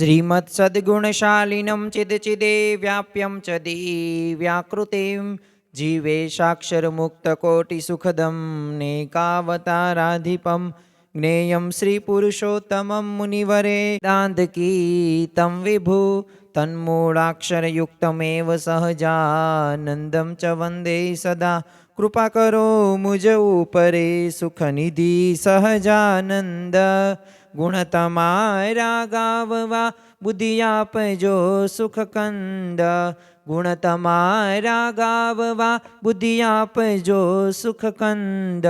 श्रीमत्सद्गुणशालिनं चिदचिदे व्याप्यं च दिव्याकृतिं जीवेशाक्षरमुक्तकोटिसुखदं नेकावताराधिपं ज्ञेयं श्रीपुरुषोत्तमं मुनिवरेदान्तकीतं विभु तन्मूलाक्षरयुक्तमेव सहजानन्दं च वन्दे सदा कृपा करो मुझ ऊपरे सुखनिधि सहजानंद गुण तमारा गाववा बुद्धि आपजो सुख कंद गुण तमारा गाववा बुद्धि आपजो सुख कंद।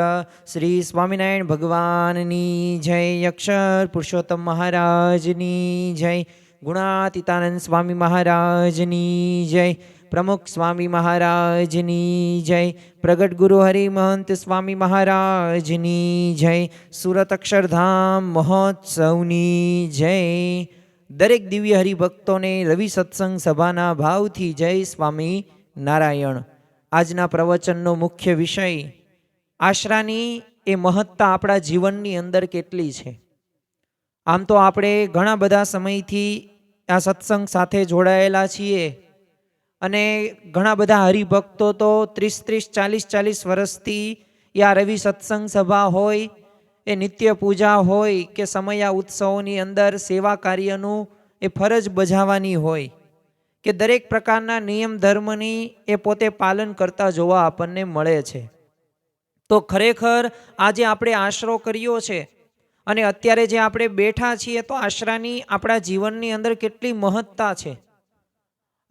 श्री स्वामिनारायण भगवाननी जय। अक्षर पुरुषोत्तम महाराजनी जय। गुणातीतानंद स्वामी महाराजनी जय। प्रमुख स्वामी महाराजनी जय। प्रगट गुरु हरि महंत स्वामी महाराजनी जय। सूरत अक्षरधाम महोत्सवनी जय। दरेक दिव्य हरिभक्तों ने रवि सत्संग सभाना भावथी जय स्वामी नारायण। आजना प्रवचननो मुख्य विषय आश्रानी ए महत्ता आपणा जीवननी अंदर केटली छे। आम तो आपणे घणा बधा समयथी आ सत्संग साथे जोडायेला छीए अने घणा बधा हरिभक्तो तो 30-40 वर्षथी या रवि सत्संग सभा होय ए नित्य पूजा होय के समया उत्सवोनी अंदर सेवा कार्यनु ए फरज बजाववानी होय के दरेक प्रकारना नियम धर्मनी ए पोते पालन करता जोवा आपणने मळे छे। तो खरेखर आजे आपणे आशरो कर्यो छे अने अत्यारे जे आपणे बेठा छीए तो आशरानी आपणा जीवननी अंदर केटली महत्ता छे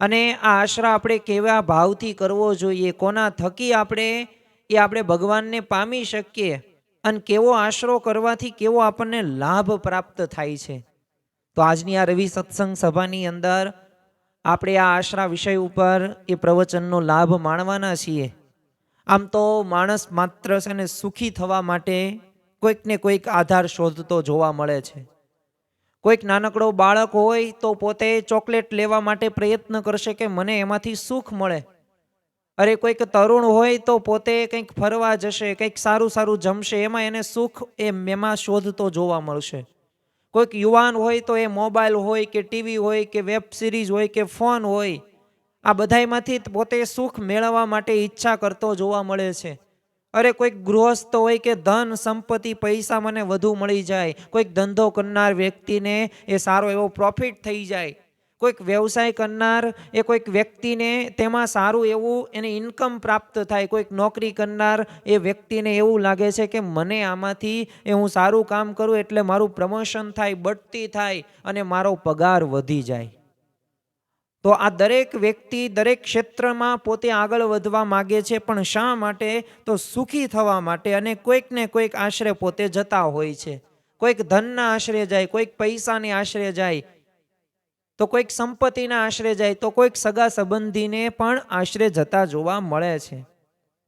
अने आ आश्रा आपणे केवा भावथी करवो जोईए, कोना थकी आपणे ए आपणे भगवानने पामी शकीए अने केवो आश्रो करवाथी केवो आपणने लाभ प्राप्त थाय छे। तो आजनी आ रवि सत्संग सभानी अंदर आपणे आ आश्रा विषय उपर ए प्रवचननो लाभ माणवाना छीए। आम तो माणस मात्र छे सुखी थवा माटे कोईक ने कोईक आधार शोधतो जोवा मळे छे। कोईक नानकड़ो बाळक होय तो पोते चॉकलेट लेवा माटे प्रयत्न करशे के मने एमांथी सुख मळे। अरे कोईक तरुण होय तो पोते कंईक फरवा जशे, कंईक सारू सारू जमशे, एमां एने सुख एमां शोधतो जोवा मळशे। कोईक युवान होय तो ए मोबाइल होय के टीवी होय के वेब सीरीज होय के फोन होय आ बधायमांथी पोते सुख मेळववा माटे ઈચ્છા करतो जोवा मळे छे। अरे कोईक गृहस्थ होय के धन संपत्ति पैसा मने वधु मळी जाय, कोईक धंधो करनार व्यक्ति ने ए सारो एवो प्रॉफिट थई जाय, कोईक व्यवसाय करनार ए कोईक व्यक्ति ने तेमां सारू एवुं एने इनकम प्राप्त थाय, कोईक नौकरी करनार ए व्यक्ति ने एवुं लागे छे के मने आमांथी ए हुं सारू काम करूं एटले मारुं प्रमोशन थाय, बढती थाय अने मारो पगार वधी जाय। तो आ दरेक व्यक्ति दरेक क्षेत्र में पोते आगळ वधवा मागे छे, पण शा माटे? तो सुखी थवा माटे अने कोईक ने कोईक आश्रय पोते जता होय छे। कोईक धनना आश्रय जाय, कोईक पैसाने आश्रय जाय, तो कोईक संपत्तिना आश्रय जाय, तो कोईक सगा संबंधीने पण आश्रय जता जोवा मळे छे।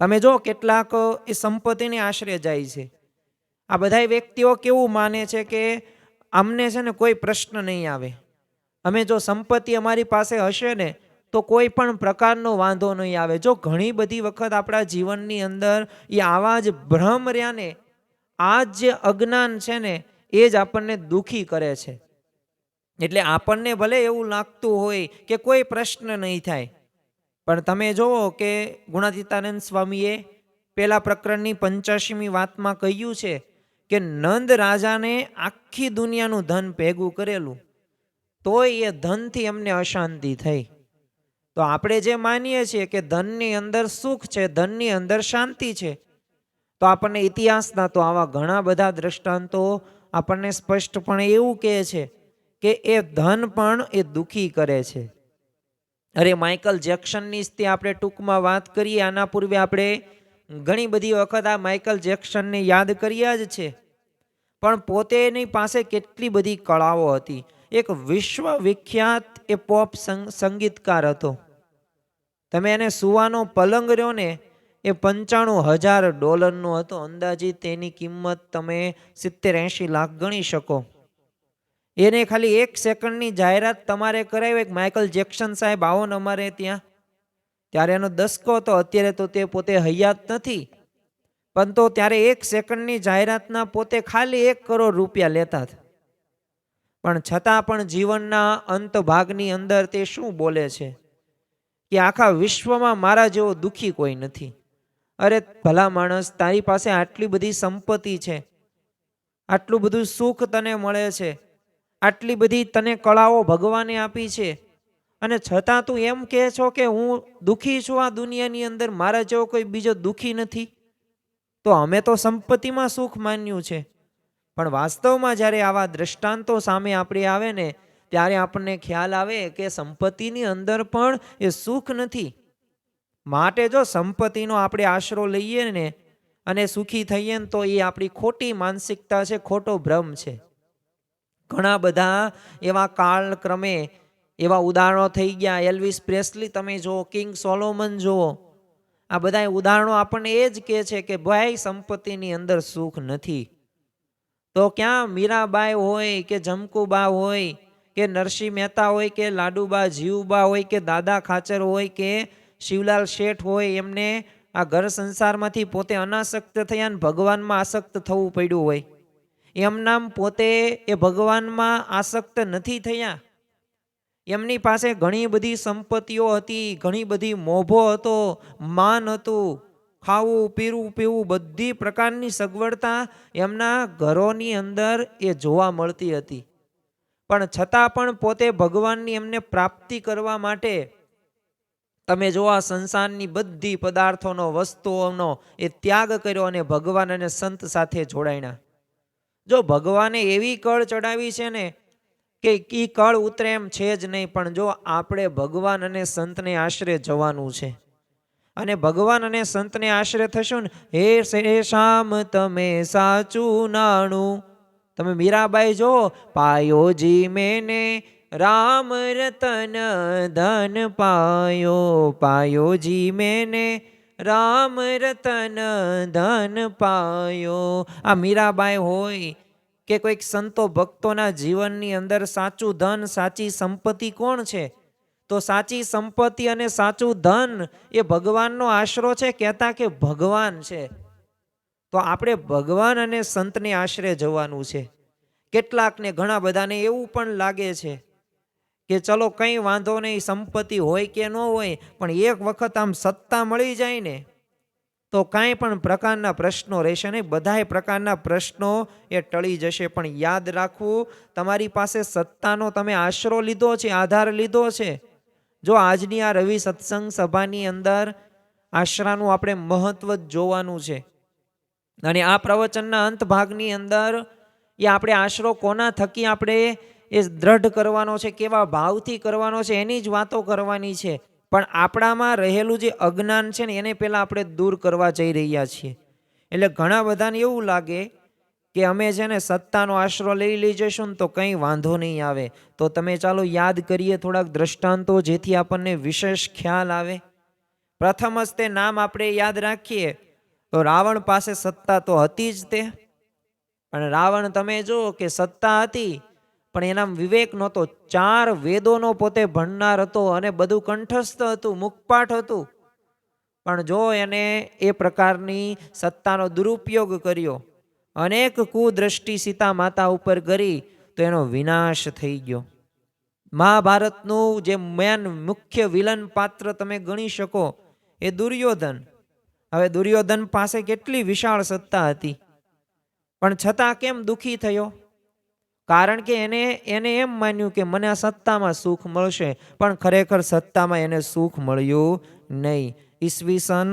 तमे जो केटलाक ए संपत्तिने आश्रय जाय छे। आ बधाय व्यक्तिओ केवुं माने छे के अमने छे ने कोई प्रश्न नहीं आवे, अमे जो संपत्ति अमारी पासे हशे ने तो कोई पण प्रकारनो वांधो नहीं आवे। जो घणी बधी वखत आपणा जीवननी अंदर ए आवा ज भ्रम रह्या ने, आज जे अज्ञान छे ने ए ज आपणने दुखी करे छे। एटले आपणने भले एवुं लागतुं होय के कोई प्रश्न नहीं थाय, पण तमे जोवो के गुणातीतानंद स्वामीए पेला प्रकरणनी 85મી वातमां कह्युं छे के नंद राजाने आखी दुनियानुं धन भेगुं करेलुं तोय ए धनथी अमने अशांति थई। तो आपणे जे मानीए छीए के धननी अंदर सुख छे, धननी अंदर शांति छे, तो आपणे इतिहासना तो आवा घणा बधा दृष्टांतो आपणे स्पष्टपणे एवुं कहे छे के ए धन पण ए दुखी करे छे। अरे माइकल जेक्सननी ज आपणे टूंकमां वात करीए, आना पूर्वे आपणे घणी बधी वखत आ माइकल जेक्सनने याद कर्या ज छे, पण पोते एनी पासे केटली बधी कळाओ हती। एक विश्वविख्यात ए पॉप संगीतकार हतो। तमे एने सुવાનો पलंग रह्यो ने ए $95,000 नो हतो। अंदाजित तेनी किंमत तमे 70-80 लाख गणी शको। एने खाली 1 सेकंडनी जाहेरात तमारे करावी एक माइकल जेक्सन साहेब आवो ने अमारे त्यां, त्यारे एनो दसको हतो। अत्यारे तो ते पोते हयात नथी, पण तो त्यारे 1 सेकंडनी जाहेरातना पोते खाली 1 करोड़ रूपिया लेता था। પણ છતાં પણ જીવનના અંત ભાગની અંદર તે શું બોલે છે કે આખા વિશ્વમાં મારા જેવો દુઃખી કોઈ નથી. અરે ભલા માણસ, તારી પાસે આટલી બધી સંપત્તિ છે, આટલું બધું સુખ તને મળે છે, આટલી બધી તને કળાઓ ભગવાને આપી છે, અને છતાં તું એમ કહે છો કે હું દુઃખી છું આ દુનિયાની અંદર, મારા જેવો કોઈ બીજો દુઃખી નથી. તો અમે તો સંપત્તિમાં સુખ માન્યું છે, પણ વાસ્તવમાં જ્યારે આવા દ્રષ્ટાંતો સામે આપણે આવે ને ત્યારે આપણને ખ્યાલ આવે કે સંપત્તિની અંદર પણ એ સુખ નથી. માટે જો સંપત્તિનો આપણે આશરો લઈએ ને અને સુખી થઈએ ને તો એ આપણી ખોટી માનસિકતા છે, ખોટો ભ્રમ છે. ઘણા બધા એવા કાળક્રમે એવા ઉદાહરણો થઈ ગયા. એલ્વિસ પ્રેસ્લી તમે જુઓ, કિંગ સોલોમન જુઓ, આ બધા ઉદાહરણો આપણને એ જ કહે છે કે ભાઈ સંપત્તિની અંદર સુખ નથી. તો ક્યાં મીરાબાઈ હોય કે જમકુબા હોય કે નરસિંહ મહેતા હોય કે લાડુબા જીવુબા હોય કે દાદા ખાચર હોય કે શિવલાલ શેઠ હોય, એમને આ ઘર સંસારમાંથી પોતે અનાસક્ત થયા અને ભગવાનમાં આસક્ત થવું પડ્યું હોય. એમ નામ પોતે એ ભગવાનમાં આસક્ત નથી થયા. એમની પાસે ઘણી બધી સંપત્તિઓ હતી, ઘણી બધી મોભો હતો, માન હતું, ખાવું પીવું પીવું બધી પ્રકારની સગવડતા એમના ઘરોની અંદર એ જોવા મળતી હતી. પણ છતાં પણ પોતે ભગવાનની એમને પ્રાપ્તિ કરવા માટે તમે જો આ સંસારની બધી પદાર્થોનો, વસ્તુઓનો એ ત્યાગ કર્યો અને ભગવાન અને સંત સાથે જોડાયા. જો ભગવાને એવી કળ ચડાવી છે ને કે ઈ કળ ઉતરે એમ છે જ નહીં. પણ જો આપણે ભગવાન અને સંતને આશરે જવાનું છે અને ભગવાન અને સંતને આશરે થશું ને, હે શામ તમે સાચું નાણું. તમે મીરાબાઈ જો, પાયોજી મેને રામ રતન ધન પાયો, પાયોજી મેને રામ રતન ધન પાયો. આ મીરાબાઈ હોય કે કોઈક સંતો ભક્તોના જીવનની અંદર સાચું ધન, સાચી સંપત્તિ કોણ છે? તો સાચી સંપત્તિ અને સાચું ધન એ ભગવાનનો આશરો છે. કહેતા કે ભગવાન છે. તો આપણે ભગવાન અને સંતને આશરે જવાનું છે. કેટલાકને, ઘણા બધાને એવું પણ લાગે છે કે ચલો કંઈ વાંધો નહીં, સંપત્તિ હોય કે ન હોય, પણ એક વખત આમ સત્તા મળી જાય ને તો કાંઈ પણ પ્રકારના પ્રશ્નો રહેશે નહીં. બધાય પ્રકારના પ્રશ્નો એ ટળી જશે. પણ યાદ રાખવું, તમારી પાસે સત્તાનો તમે આશરો લીધો છે, આધાર લીધો છે. જો આજની આ રવિ સત્સંગ સભાની અંદર આશરાનું આપણે મહત્વ જ જોવાનું છે. અને આ પ્રવચનના અંત ભાગની અંદર એ આપણે આશરો કોના થકી આપણે એ દ્રઢ કરવાનો છે, કેવા ભાવથી કરવાનો છે, એની જ વાતો કરવાની છે. પણ આપણામાં રહેલું જે અજ્ઞાન છે ને એને પહેલાં આપણે દૂર કરવા જઈ રહ્યા છીએ. એટલે ઘણા બધાને એવું લાગે કે અમે છે ને સત્તાનો આશરો લઈ જઈશું ને તો કંઈ વાંધો નહીં આવે. તો તમે ચાલો યાદ કરીએ થોડાક દ્રષ્ટાંતો, જેથી આપણને વિશેષ ખ્યાલ આવે. પ્રથમ જ તે નામ આપણે યાદ રાખીએ તો રાવણ પાસે સત્તા તો હતી જ તે, પણ રાવણ તમે જો કે સત્તા હતી પણ એના વિવેક નહોતો. 4 વેદોનો પોતે ભણનાર હતો અને બધું કંઠસ્થ હતું, મુખપાઠ હતું. પણ જો એને એ પ્રકારની સત્તાનો દુરુપયોગ કર્યો, અનેક કુદ્રષ્ટિ સીતા માતા ઉપર કરી, તો એનો વિનાશ થઈ ગયો. મહાભારતનું જે મેન મુખ્ય વિલન પાત્ર તમે ગણી શકો એ દુર્યોધન. હવે દુર્યોધન પાસે કેટલી વિશાળ સત્તા હતી, પણ છતાં કેમ દુઃખી થયો? કારણ કે એને એમ માન્યું કે મને આ સત્તામાં સુખ મળશે, પણ ખરેખર સત્તામાં એને સુખ મળ્યું નહીં. ઈસવીસન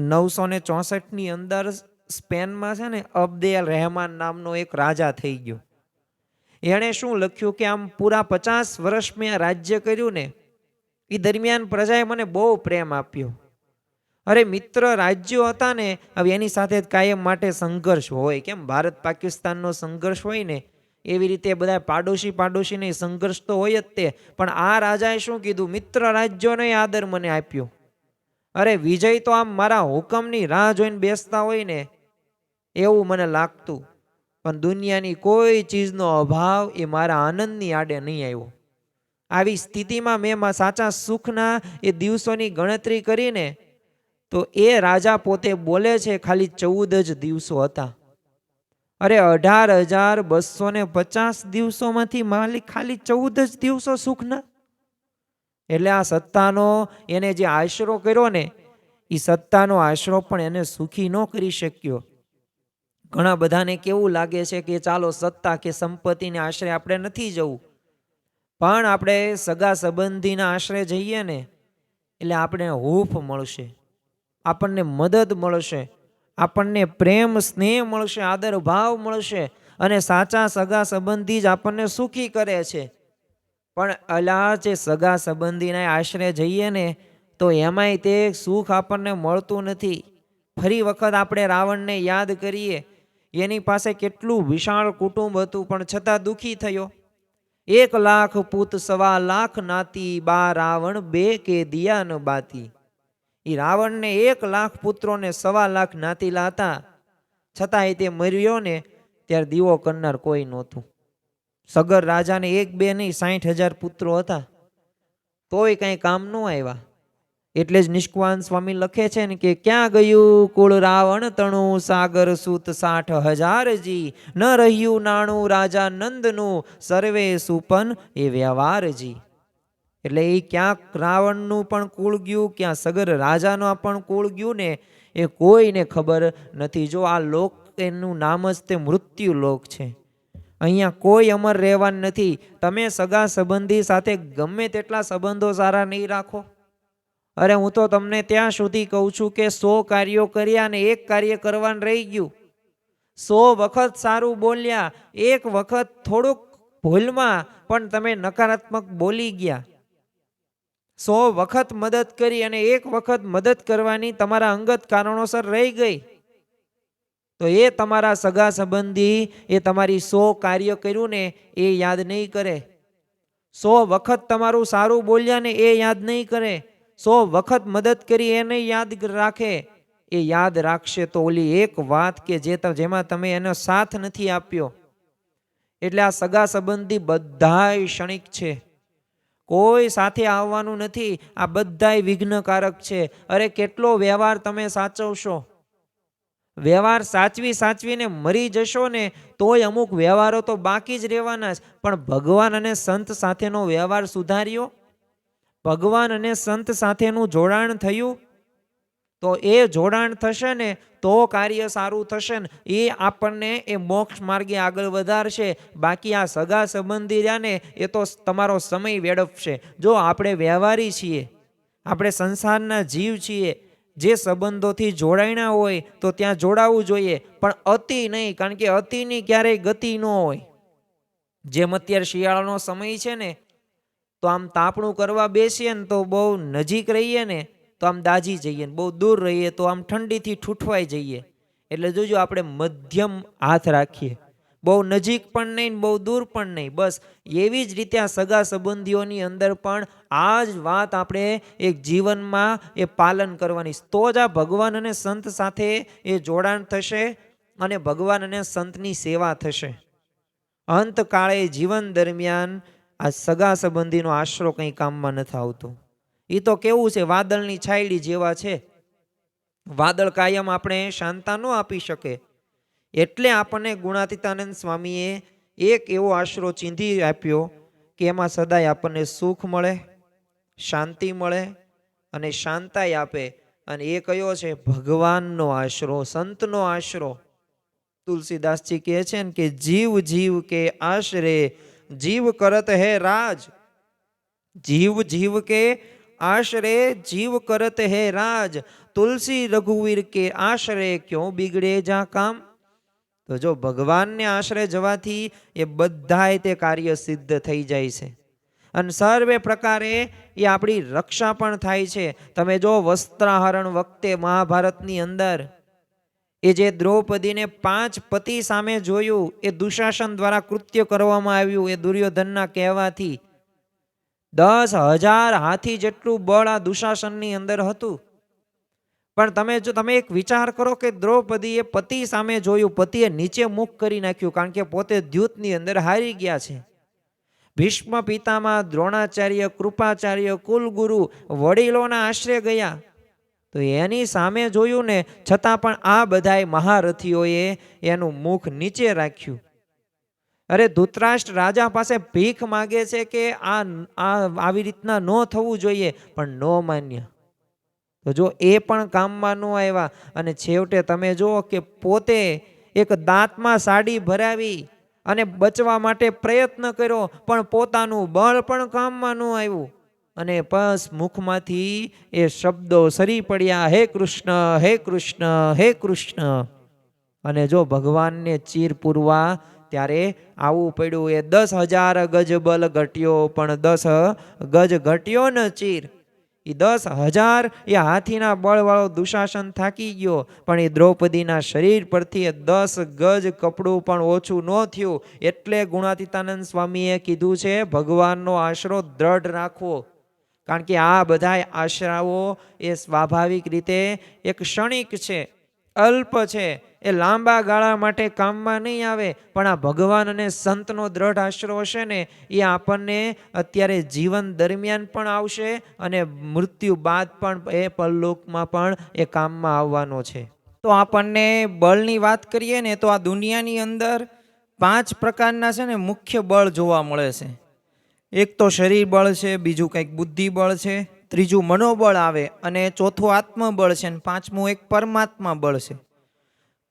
964ની અંદર સ્પેનમાં છે ને અબ્દેલ રહેમાન નામનો એક રાજા થઈ ગયો. એણે શું લખ્યું કે આમ પૂરા 50 વર્ષ મેં આ રાજ્ય કર્યું ને એ દરમિયાન પ્રજાએ મને બહુ પ્રેમ આપ્યો. અરે મિત્ર રાજ્યો હતા ને, હવે એની સાથે કાયમ માટે સંઘર્ષ હોય. કેમ ભારત પાકિસ્તાનનો સંઘર્ષ હોય ને એવી રીતે બધા પાડોશીને સંઘર્ષ તો હોય જ તે. પણ આ રાજાએ શું કીધું? મિત્ર રાજ્યોને આદર મને આપ્યો. અરે વિજય તો આમ મારા હુકમની રાહ જોઈને બેસતા હોય ને એવું મને લાગતું. પણ દુનિયાની કોઈ ચીજનો અભાવ એ મારા આનંદની આડે નહીં આવ્યો. આવી સ્થિતિમાં મેં સાચા સુખના એ દિવસોની ગણતરી કરીને તો એ રાજા પોતે બોલે છે ખાલી 14 જ દિવસો હતા. અરે 18,250 દિવસોમાંથી માલિક ખાલી 14 જ દિવસો સુખના. એટલે આ સત્તાનો એને જે આશરો કર્યો ને, એ સત્તાનો આશરો પણ એને સુખી ન કરી શક્યો. ઘણા બધાને કેવું લાગે છે કે ચાલો સત્તા કે સંપત્તિને આશરે આપણે નથી જવું, પણ આપણે સગા સંબંધીના આશરે જઈએ ને એટલે આપણે હૂફ મળશે, આપણને મદદ મળશે, આપણને પ્રેમ સ્નેહ મળશે, આદર ભાવ મળશે, અને સાચા સગા સંબંધી જ આપણને સુખી કરે છે. પણ અલા જે સગા સંબંધીના આશરે જઈએ ને તો એમાંય તે સુખ આપણને મળતું નથી. ફરી વખત આપણે રાવણને યાદ કરીએ, એની પાસે કેટલું વિશાળ કુટુંબ હતું પણ છતાં દુઃખી થયો. 1,00,000 પૂત 1,25,000 નાતી, બા રાવણ 2 કે દિયા ન બાતી. એ રાવણને 1,00,000 પુત્રોને 1,25,000 નાતીલા હતા, છતાં તે મર્યો ને ત્યારે દીવો કરનાર કોઈ નહોતું. સગર રાજાને 1-2 નહીં 60,000 પુત્રો હતા, તોય કઈ કામ ન આવ્યા. એટલે જ નિષ્કવાન સ્વામી લખે છે ને કે ક્યાં ગયું કુળ રાવણ તણું, સાગર સૂત 60,000 જી. ન રહ્યું નાણું રાજા નંદનું, સર્વે સુપન એ વ્યવહારજી. એટલે એ ક્યાંક રાવણનું પણ કુળ ગયું, ક્યાં સગર રાજાનું પણ કુળ ગયું ને એ કોઈને ખબર નથી. જો આ લોક એનું નામ જ તે મૃત્યુ લોક છે. અહીંયા કોઈ અમર રહેવાનું નથી. તમે સગા સંબંધી સાથે ગમે તેટલા સંબંધો સારા નહીં રાખો. અરે હું તો તમને ત્યાં સુધી કહું છું કે 100 કાર્યો કર્યા ને એક કાર્ય કરવાનું રહી ગયું. 100 વખત સારું બોલ્યા, એક વખત થોડુંક ભૂલમાં પણ તમે નકારાત્મક બોલી ગયા. 100 વખત મદદ કરી અને એક વખત મદદ કરવાની તમારા અંગત કારણોસર રહી ગઈ, તો એ તમારા સગા સંબંધી એ તમારી 100 કાર્ય કર્યું ને એ યાદ નહીં કરે. 100 વખત તમારું સારું બોલ્યા ને એ યાદ નહીં કરે. 100 વખત મદદ કરી એ નહીં યાદ રાખે. એ યાદ રાખશે તો ઓલી એક વાત કે જેમાં તમે એનો સાથ નથી આપ્યો. એટલે આ સગા સંબંધી બધાય ક્ષણિક છે, કોઈ સાથે આવવાનું નથી. આ બધાય વિઘ્નકારક છે. અરે કેટલો વ્યવહાર તમે સાચવશો, વ્યવહાર સાચવીને મરી જશો ને તોય અમુક વ્યવહારો તો બાકી જ રહેવાના જ. પણ ભગવાન અને સંત સાથેનો વ્યવહાર સુધાર્યો, ભગવાન અને સંત સાથેનું જોડાણ થયું, તો એ જોડાણ થશે ને તો કાર્ય સારું થશે ને એ આપણને એ મોક્ષ માર્ગે આગળ વધારશે. બાકી આ સગા સંબંધી રહ્યા ને એ તો તમારો સમય વેડફશે. જો આપણે વ્યવહારી છીએ, આપણે સંસારના જીવ છીએ, જે સંબંધોથી જોડાણા હોય તો ત્યાં જોડાવું જોઈએ, પણ અતિ નહીં. કારણ કે અતિની ક્યારેય ગતિ ન હોય. જેમ અત્યારે શિયાળાનો સમય છે ને, તો આમ તાપણું કરવા બેસીએ ને તો બહુ નજીક રહીએ ને તો આમ દાજી જઈએ, બહુ દૂર રહીએ તો આમ ઠંડીથી ઠૂઠવાઈ જઈએ. એટલે જોજો આપણે મધ્યમ હાથ રાખીએ, બહુ નજીક પણ નહીં બહુ દૂર પણ નહીં. બસ એવી જ રીતે આ સગા સંબંધીઓની અંદર પણ આ જ વાત આપણે એક જીવનમાં એ પાલન કરવાની, તો જ આ ભગવાન અને સંત સાથે એ જોડાણ થશે અને ભગવાન અને સંતની સેવા થશે. અંતકાળે જીવન દરમિયાન આ સગા સંબંધીનો આશરો કંઈ કામમાં નથી આવતો. એ તો કેવું છે, વાદળની છાયડી જેવા છે. વાદળ કાયમ આપણે શાંતા ન આપી શકે. એટલે આપણને ગુણાતીતાનંદ સ્વામીએ એક એવો આશરો ચીંધી આપ્યો કે એમાં સદાય આપણને સુખ મળે, શાંતિ મળે અને શાંતાઈ આપે. અને એ કયો છે? ભગવાનનો આશરો, સંતનો આશરો. તુલસીદાસજી કહે છે ને કે જીવ જીવ કે આશરે જીવ કરત હે રાજ. જીવ જીવ કે આશરે જીવ કરત હે રાજ. તુલસી રઘુવીર કે આશરે ક્यों बिगड़े जा काम. તો જો ભગવાનને આશરે જવાથી એ બધાય તે કાર્ય સિદ્ધ થઈ જાય છે અને સર્વે પ્રકારે એ આપણી રક્ષા પણ થાય છે. તમે જો વસ્ત્રાહરણ વખતે મહાભારતની અંદર એ જે દ્રૌપદીને 5 પતિ સામે જોયું, એ દુશાસન દ્વારા કૃત્ય કરવામાં આવ્યું. એ દુર્યોધનના કહેવાથી 10,000 હાથી જેટલું બળ આ દુશાસનની અંદર હતું. પણ તમે એક વિચાર કરો કે દ્રૌપદીએ પતિ સામે જોયું, પતિએ નીચે મુખ કરી નાખ્યું, કારણ કે પોતે દ્યુતની અંદર હારી ગયા છે. ભીષ્મ પિતામહ, દ્રોણાચાર્ય, કૃપાચાર્ય, કુલગુરુ, વડીલોના આશ્રય ગયા. તો એની સામે જોયું ને, છતાં પણ આ બધાય મહારથીઓએ એનું મુખ નીચે રાખ્યું. અરે ધૃતરાષ્ટ્ર રાજા પાસે ભીખ માગે છે કે આવી રીતના ન થવું જોઈએ, પણ ન માન્ય. તો જો એ પણ કામમાં ન આવ્યા, અને છેવટે તમે જુઓ કે પોતે એક દાંતમાં સાડી ભરાવી અને બચવા માટે પ્રયત્ન કર્યો, પણ પોતાનું બળ પણ કામમાં ન આવ્યું, અને બસ મુખમાંથી એ શબ્દો સરી પડ્યા, હે કૃષ્ણ, હે કૃષ્ણ, હે કૃષ્ણ. અને જો ભગવાનને ચીર પૂરવા ત્યારે આવું પડ્યું. એ 10,000 ગજ બલ ઘટ્યો, પણ 10 ગજ ઘટ્યો ન ચીર. એ 10,000 એ હાથીના બળવાળો દુશાસન થાકી ગયો, પણ એ દ્રૌપદીના શરીર પરથી 10 ગજ કપડું પણ ઓછું ન થયું. એટલે ગુણાતીતાનંદ સ્વામીએ કીધું છે, ભગવાનનો આશરો દ્રઢ રાખવો. કારણ કે આ બધા આશરાઓ એ સ્વાભાવિક રીતે એક ક્ષણિક છે, અલ્પ છે, એ લાંબા ગાળા માટે કામમાં નહીં આવે. પણ આ ભગવાન અને સંતનો દ્રઢ આશરો હશે ને, એ આપણને અત્યારે જીવન દરમિયાન પણ આવશે, અને મૃત્યુ બાદ પણ એ પરલોકમાં પણ એ કામમાં આવવાનો છે. તો આપણને બળની વાત કરીએ ને, તો આ દુનિયાની અંદર 5 પ્રકારના છે ને મુખ્ય બળ જોવા મળે છે. એક તો શરીર બળ છે, બીજું કંઈક બુદ્ધિ બળ છે, ત્રીજું મનોબળ આવે, અને ચોથું આત્મબળ છે, અને પાંચમું એક પરમાત્મા બળ છે.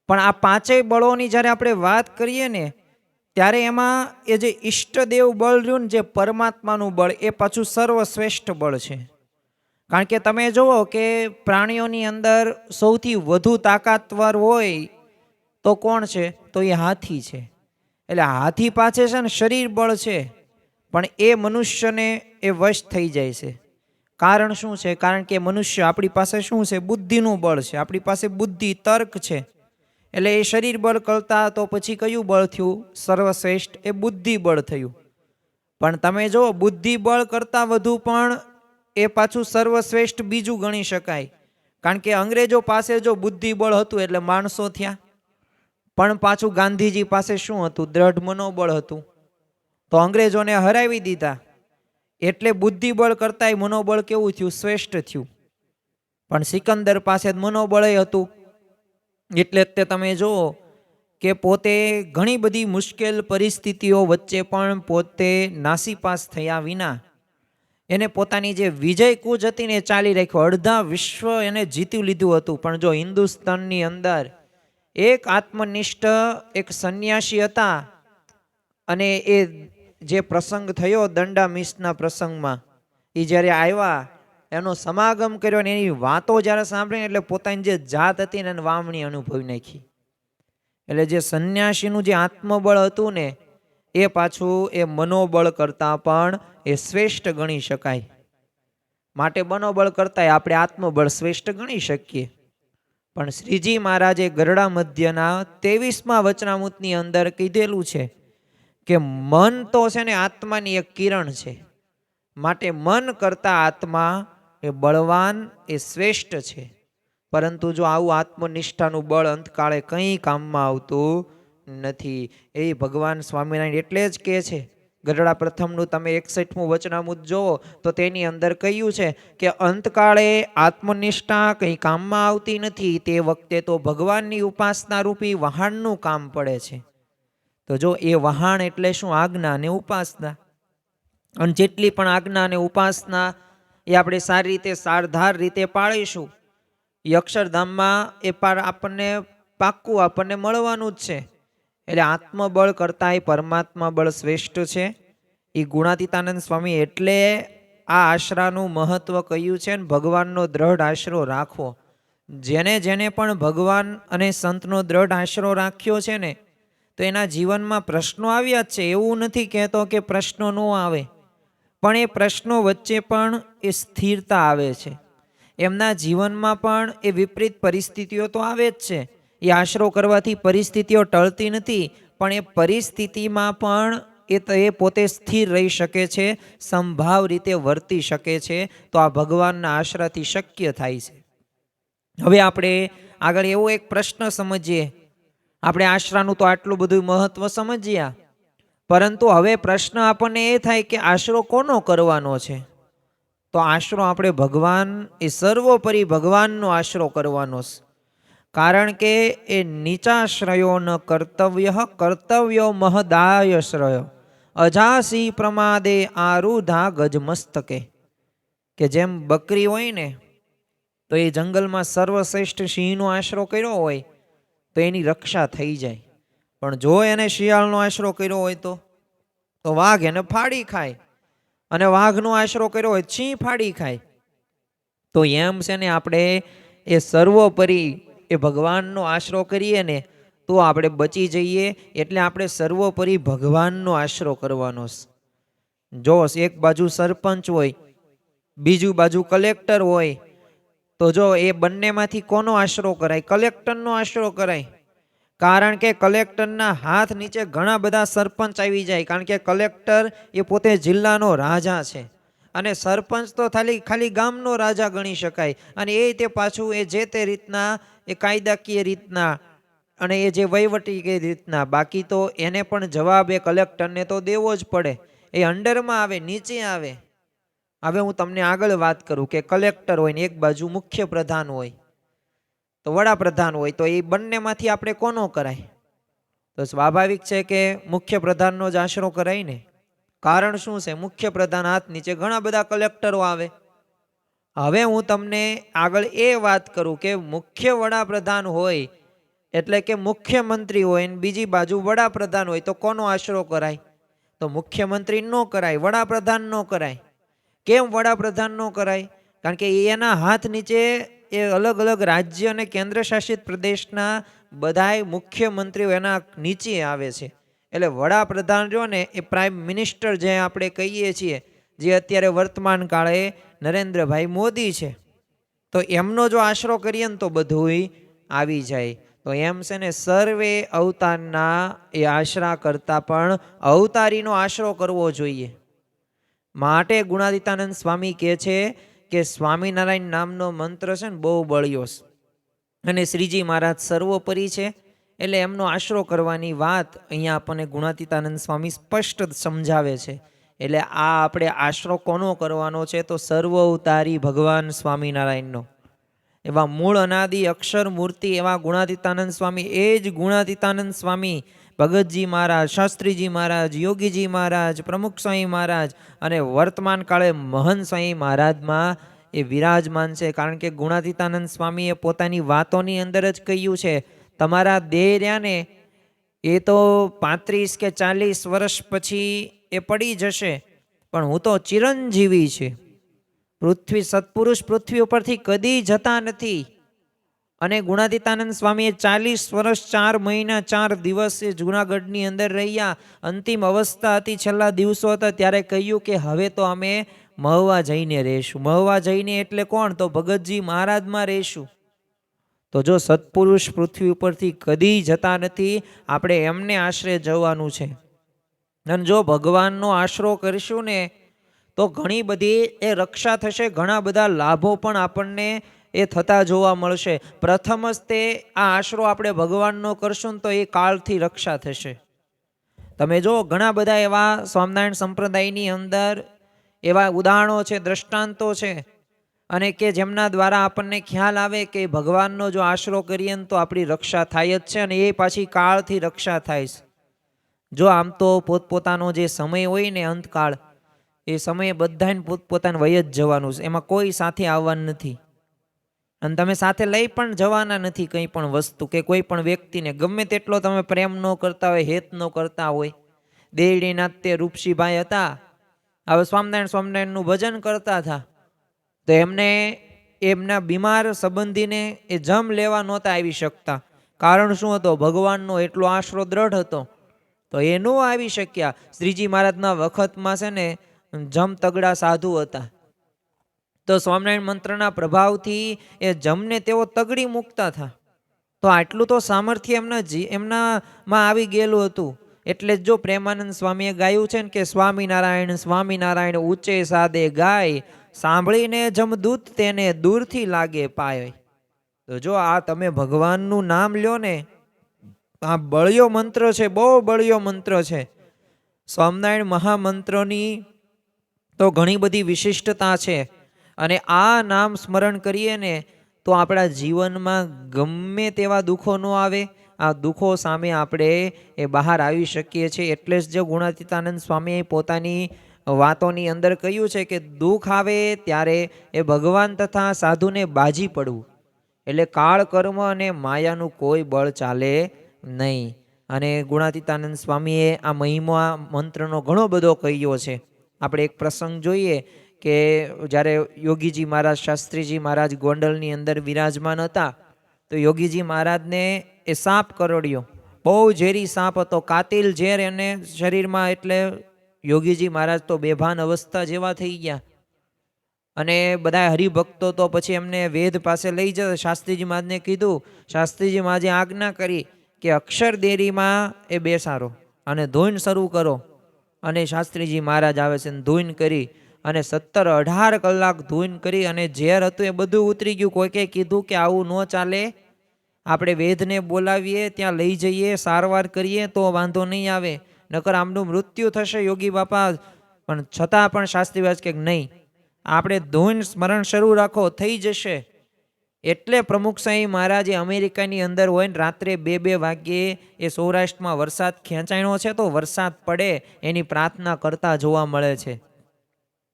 પણ આ 5 બળોની જ્યારે આપણે વાત કરીએ ને, ત્યારે એમાં એ જે ઈષ્ટદેવ બળ રહ્યું ને, જે પરમાત્માનું બળ, એ પાછું સર્વશ્રેષ્ઠ બળ છે. કારણ કે તમે જુઓ કે પ્રાણીઓની અંદર સૌથી વધુ તાકાતવર હોય તો કોણ છે? તો એ હાથી છે. એટલે હાથી પાસે છે ને શરીર બળ છે, પણ એ મનુષ્યને એ વશ થઈ જાય છે. કારણ શું છે? કારણ કે મનુષ્ય, આપણી પાસે શું છે? બુદ્ધિનું બળ છે. આપણી પાસે બુદ્ધિ, તર્ક છે. એટલે એ શરીર બળ કરતા તો પછી કયું બળ થયું સર્વશ્રેષ્ઠ? એ બુદ્ધિ બળ થયું. પણ તમે જો બુદ્ધિ બળ કરતા વધુ પણ એ પાછું સર્વશ્રેષ્ઠ બીજું ગણી શકાય. કારણ કે અંગ્રેજો પાસે જો બુદ્ધિ બળ હતું એટલે માણસો થયા, પણ પાછું ગાંધીજી પાસે શું હતું? દ્રઢ મનોબળ હતું. તો અંગ્રેજોને હરાવી દીધા, એટલે બુદ્ધિબળ કરતાંય મનોબળ કેવું થયું? શ્રેષ્ઠ થયું. પણ સિકંદર પાસે મનોબળ હતું, એટલે તે તમે જુઓ કે પોતે ઘણી બધી મુશ્કેલ પરિસ્થિતિઓ વચ્ચે પણ પોતે નાસીપાસ થયા વિના એને પોતાની જે વિજય કૂચ હતી ને, ચાલી રાખ્યો. અડધા વિશ્વ એને જીતી લીધું હતું. પણ જો હિન્દુસ્તાનની અંદર એક આત્મનિષ્ઠ એક સંન્યાસી હતા, અને એ જે પ્રસંગ થયો દંડામિસના પ્રસંગમાં, એ જ્યારે આવ્યા, એનો સમાગમ કર્યો, ને એની વાતો જ્યારે સાંભળી, એટલે પોતાની જે જાત હતી ને એને વાવણી અનુભવી નાખી. એટલે જે સંન્યાસીનું જે આત્મબળ હતું ને, એ પાછું એ મનોબળ કરતાં પણ એ શ્રેષ્ઠ ગણી શકાય. માટે મનોબળ કરતાં આપણે આત્મબળ શ્રેષ્ઠ ગણી શકીએ. પણ શ્રીજી મહારાજે ગરડા મધ્યના 23મા વચનામૃતની અંદર કીધેલું છે કે મન તો છે ને આત્માની એક કિરણ છે, માટે મન કરતા આત્મા એ બળવાન, એ શ્રેષ્ઠ છે. પરંતુ જો આવું આત્મનિષ્ઠાનું બળ અંતકાળે કંઈ કામમાં આવતું નથી. એ ભગવાન સ્વામિનારાયણ એટલે જ કહે છે, ગરડા પ્રથમનું તમે 61મું વચનામૃત જોવો તો તેની અંદર કહ્યું છે કે અંતકાળે આત્મનિષ્ઠા કંઈ કામમાં આવતી નથી. તે વખતે તો ભગવાનની ઉપાસના રૂપી વહાણનું કામ પડે છે. તો જો એ વહાણ એટલે શું? આજ્ઞા અને ઉપાસના. અને જેટલી પણ આજ્ઞા અને ઉપાસના એ આપણે સારી રીતે સારધાર રીતે પાળીશું, એ અક્ષરધામમાં એ પાર આપણને પાક્કું આપણને મળવાનું જ છે. એટલે આત્મબળ કરતાં એ પરમાત્મા બળ શ્રેષ્ઠ છે. એ ગુણાતીતાનંદ સ્વામી એટલે આ આશરાનું મહત્વ કહ્યું છે ને, ભગવાનનો દ્રઢ આશરો રાખવો. જેને જેને પણ ભગવાન અને સંતનો દ્રઢ આશરો રાખ્યો છે ને, તો એના જીવનમાં પ્રશ્નો આવ્યા જ છે. એવું નથી કહેતો કે પ્રશ્નો ન આવે, પણ એ પ્રશ્નો વચ્ચે પણ એ સ્થિરતા આવે છે. એમના જીવનમાં પણ એ વિપરીત પરિસ્થિતિઓ તો આવે જ છે. એ આશરો કરવાથી પરિસ્થિતિઓ ટળતી નથી, પણ એ પરિસ્થિતિમાં પણ એ પોતે સ્થિર રહી શકે છે, સંભાવ રીતે વર્તી શકે છે. તો આ ભગવાનના આશરાથી શક્ય થાય છે. હવે આપણે આગળ એવો એક પ્રશ્ન સમજીએ. આપણે આશરાનું તો આટલું બધું મહત્વ સમજ્યા, પરંતુ હવે પ્રશ્ન આપણને એ થાય કે આશરો કોનો કરવાનો છે? તો આશરો આપણે ભગવાન એ સર્વોપરી ભગવાનનો આશરો કરવાનો છે. કારણ કે એ નીચાશ્રયો ન કર્તવ્ય કર્તવ્યો મહદાયશ્રય અજાસી પ્રમાદે આરુધા ગજમસ્તકે. કે જેમ બકરી હોય ને તો એ જંગલમાં સર્વશ્રેષ્ઠ સિંહનો આશરો કર્યો હોય તો એની રક્ષા થઈ જાય. પણ જો એને શિયાળનો આશરો કર્યો હોય તો વાઘ એને ફાડી ખાય, અને વાઘનો આશરો કર્યો હોય સિંહ ફાડી ખાય. તો એમ છે ને આપણે એ સર્વોપરી એ ભગવાનનો આશરો કરીએ ને તો આપણે બચી જઈએ. એટલે આપણે સર્વોપરી ભગવાનનો આશરો કરવાનો છે. જો એક બાજુ સરપંચ હોય, બીજું બાજુ કલેક્ટર હોય, તો જો એ બંનેમાંથી કોનો આશરો કરાય? કલેક્ટરનો આશરો કરાય. કારણ કે કલેક્ટરના હાથ નીચે ઘણા બધા સરપંચ આવી જાય. કારણ કે કલેક્ટર એ પોતે જિલ્લાનો રાજા છે, અને સરપંચ તો ખાલી ગામનો રાજા ગણી શકાય. અને એ તે પાછું એ જે તે રીતના એ કાયદાકીય રીતના અને એ જે વહીવટી રીતના, બાકી તો એને પણ જવાબ એ કલેક્ટરને તો દેવો જ પડે. એ અંડરમાં આવે, નીચે આવે. હવે હું તમને આગળ વાત કરું કે કલેક્ટર હોય ને એક બાજુ મુખ્ય પ્રધાન હોય, તો વડાપ્રધાન હોય, તો એ બંનેમાંથી આપણે કોનો કરાય? તો સ્વાભાવિક છે કે મુખ્ય પ્રધાનનો જ આશરો કરાય ને. કારણ શું છે? મુખ્ય પ્રધાન હાથ નીચે ઘણા બધા કલેક્ટરો આવે. હવે હું તમને આગળ એ વાત કરું કે મુખ્ય વડાપ્રધાન હોય એટલે કે મુખ્યમંત્રી હોય ને બીજી બાજુ વડાપ્રધાન હોય, તો કોનો આશરો કરાય? તો મુખ્યમંત્રી નો કરાય, વડાપ્રધાન નો કરાય. કેમ વડાપ્રધાન નો કરાય? કારણ કે એના હાથ નીચે એ અલગ અલગ રાજ્ય અને કેન્દ્ર શાસિત પ્રદેશના બધાય મુખ્યમંત્રીઓ એના નીચે આવે છે. એટલે વડાપ્રધાન જો ને એ પ્રાઇમ મિનિસ્ટર જે આપણે કહીએ છીએ, જે અત્યારે વર્તમાન કાળે નરેન્દ્રભાઈ મોદી છે, તો એમનો જો આશરો કરીએ ને તો બધું આવી જાય. તો એમ છે ને સર્વે અવતારના એ આશરા કરતા પણ અવતારીનો આશરો કરવો જોઈએ. માટે ગુણાતીતાનંદ સ્વામી કહે છે કે સ્વામિનારાયણ નામનો મંત્ર છે ને બહુ બળ્યો છે, અને શ્રીજી મહારાજ સર્વોપરી છે. એટલે એમનો આશરો કરવાની વાત અહીંયા આપણને ગુણાતીતાનંદ સ્વામી સ્પષ્ટ સમજાવે છે. એટલે આ આપણે આશરો કોનો કરવાનો છે? તો સર્વ અવતારી ભગવાન સ્વામિનારાયણનો. એવા મૂળ અનાદિ અક્ષર મૂર્તિ એવા ગુણાતીતાનંદ સ્વામી, એ જ ગુણાતીતાનંદ સ્વામી ભગતજી મહારાજ, શાસ્ત્રીજી મહારાજ, યોગીજી મહારાજ, પ્રમુખ સ્વામી મહારાજ અને વર્તમાન કાળે મહંત સ્વામી મહારાજમાં એ વિરાજમાન છે. કારણ કે ગુણાતીતાનંદ સ્વામીએ પોતાની વાતોની અંદર જ કહ્યું છે, તમારા દેહ રહ્યા ને એ તો 35 કે 40 વર્ષ પછી એ પડી જશે, પણ હું તો ચિરંજીવી છે. પૃથ્વી સત્પુરુષ પૃથ્વી ઉપરથી કદી જતા નથી. અને ગુણાતીતાનંદ સ્વામીએ 40 વર્ષ 4 મહિના 4 દિવસ એ જૂનાગઢની અંદર રહ્યા. અંતિમ અવસ્થા હતી, છેલ્લા દિવસો હતા, ત્યારે કહ્યું કે હવે તો અમે મહુવા જઈને રહેશું. મહુવા જઈને એટલે કોણ? તો ભગતજી મહારાજમાં રહેશું. તો જો સત્પુરુષ પૃથ્વી ઉપરથી કદી જતા નથી, આપણે એમને આશરે જવાનું છે. અને જો ભગવાનનો આશરો કરીશું ને તો ઘણી બધી એ રક્ષા થશે, ઘણા બધા લાભો પણ આપણને એ થતા જોવા મળશે. પ્રથમ જ તે આ આશરો આપણે ભગવાનનો કરશું તો એ કાળથી રક્ષા થશે. તમે જો ઘણા બધા એવા સ્વામિનારાયણ સંપ્રદાયની અંદર એવા ઉદાહરણો છે, દ્રષ્ટાંતો છે, અને કે જેમના દ્વારા આપણને ખ્યાલ આવે કે ભગવાનનો જો આશરો કરીએ ને તો આપણી રક્ષા થાય જ છે, અને એ પાછી કાળથી રક્ષા થાય છે. જો આમ તો પોતપોતાનો જે સમય હોય ને અંતકાળ, એ સમયે બધાને પોતપોતાને વય જ જવાનું છે, એમાં કોઈ સાથે આવવાનું નથી. અને તમે સાથે લઈ પણ જવાના નથી કંઈ પણ વસ્તુ કે કોઈ પણ વ્યક્તિને. ગમે તેટલો તમે પ્રેમ ન કરતા હોય, હેત ન કરતા હોય. દેરડીનાથ તે રૂપસીભાઈ હતા, હવે સ્વામિનારાયણનું ભજન કરતા હતા, તો એમને એમના બીમાર સંબંધીને એ જમ લેવા નહોતા આવી શકતા. કારણ શું હતો? ભગવાનનો એટલો આશરો દ્રઢ હતો, તો એ ન આવી શક્યા. શ્રીજી મહારાજના વખતમાં છે ને જમ તગડા સાધુ હતા, તો સ્વામિનારાયણ મંત્રના પ્રભાવથી એ જમને તેઓ તગડી મૂકતા હતા. તો આટલું તો સામર્થ્ય એમનામાં આવી ગયેલું હતું. એટલે જ જો પ્રેમાનંદ સ્વામીએ ગાયું છે ને કે સ્વામિનારાયણ સ્વામિનારાયણ ઊંચે સાદે ગાય, સાંભળીને જમદૂત તેને દૂરથી લાગે પાય. તો જો આ તમે ભગવાનનું નામ લ્યો ને, આ બળિયો મંત્ર છે, બહુ બળિયો મંત્ર છે. સ્વામિનારાયણ મહામંત્રની તો ઘણી બધી વિશિષ્ટતા છે. અને આ નામ સ્મરણ કરીએ ને તો આપણા જીવનમાં ગમે તેવા દુઃખો ન આવે, આ દુઃખો સામે આપણે એ બહાર આવી શકીએ છીએ. એટલે જ જો ગુણાતીતાનંદ સ્વામીએ પોતાની વાતોની અંદર કહ્યું છે કે દુઃખ આવે ત્યારે એ ભગવાન તથા સાધુને બાજી પડવું, એટલે કાળ કર્મ અને માયાનું કોઈ બળ ચાલે નહીં. અને ગુણાતીતાનંદ સ્વામીએ આ મહિમા મંત્રનો ઘણો બધો કહ્યો છે. આપણે એક પ્રસંગ જોઈએ કે જ્યારે યોગીજી મહારાજ, શાસ્ત્રીજી મહારાજ ગોંડલની અંદર વિરાજમાન હતા, તો યોગીજી મહારાજને એ સાપ કરડ્યો. બહુ ઝેરી સાપ હતો, કાતિલ ઝેર એને શરીરમાં. એટલે યોગીજી મહારાજ તો બેભાન અવસ્થા જેવા થઈ ગયા. અને બધા હરિભક્તો તો પછી એમને વેદ પાસે લઈ જતા. શાસ્ત્રીજી મહારાજને કીધું, શાસ્ત્રીજી મહારાજે આજ્ઞા કરી કે અક્ષર દેરીમાં એ બેસારો અને ધૂન શરૂ કરો. અને શાસ્ત્રીજી મહારાજ આવે છે, ધૂન કરી અને 17-18 કલાક ધૂન કરી અને ઝેર હતું એ બધું ઉતરી ગયું. કોઈકે કીધું કે આવું ન ચાલે, આપણે વેદને બોલાવીએ, ત્યાં લઈ જઈએ, સારવાર કરીએ તો વાંધો નહીં આવે, નકર આમનું મૃત્યુ થશે યોગી બાપા. પણ છતાં પણ શાસ્ત્રી વાત કે નહીં, આપણે ધૂન સ્મરણ શરૂ રાખો, થઈ જશે. એટલે પ્રમુખ સાંઈ મહારાજે અમેરિકાની અંદર હોય ને રાત્રે 2-2 વાગ્યે એ સૌરાષ્ટ્રમાં વરસાદ ખેંચાણો છે તો વરસાદ પડે એની પ્રાર્થના કરતા જોવા મળે છે.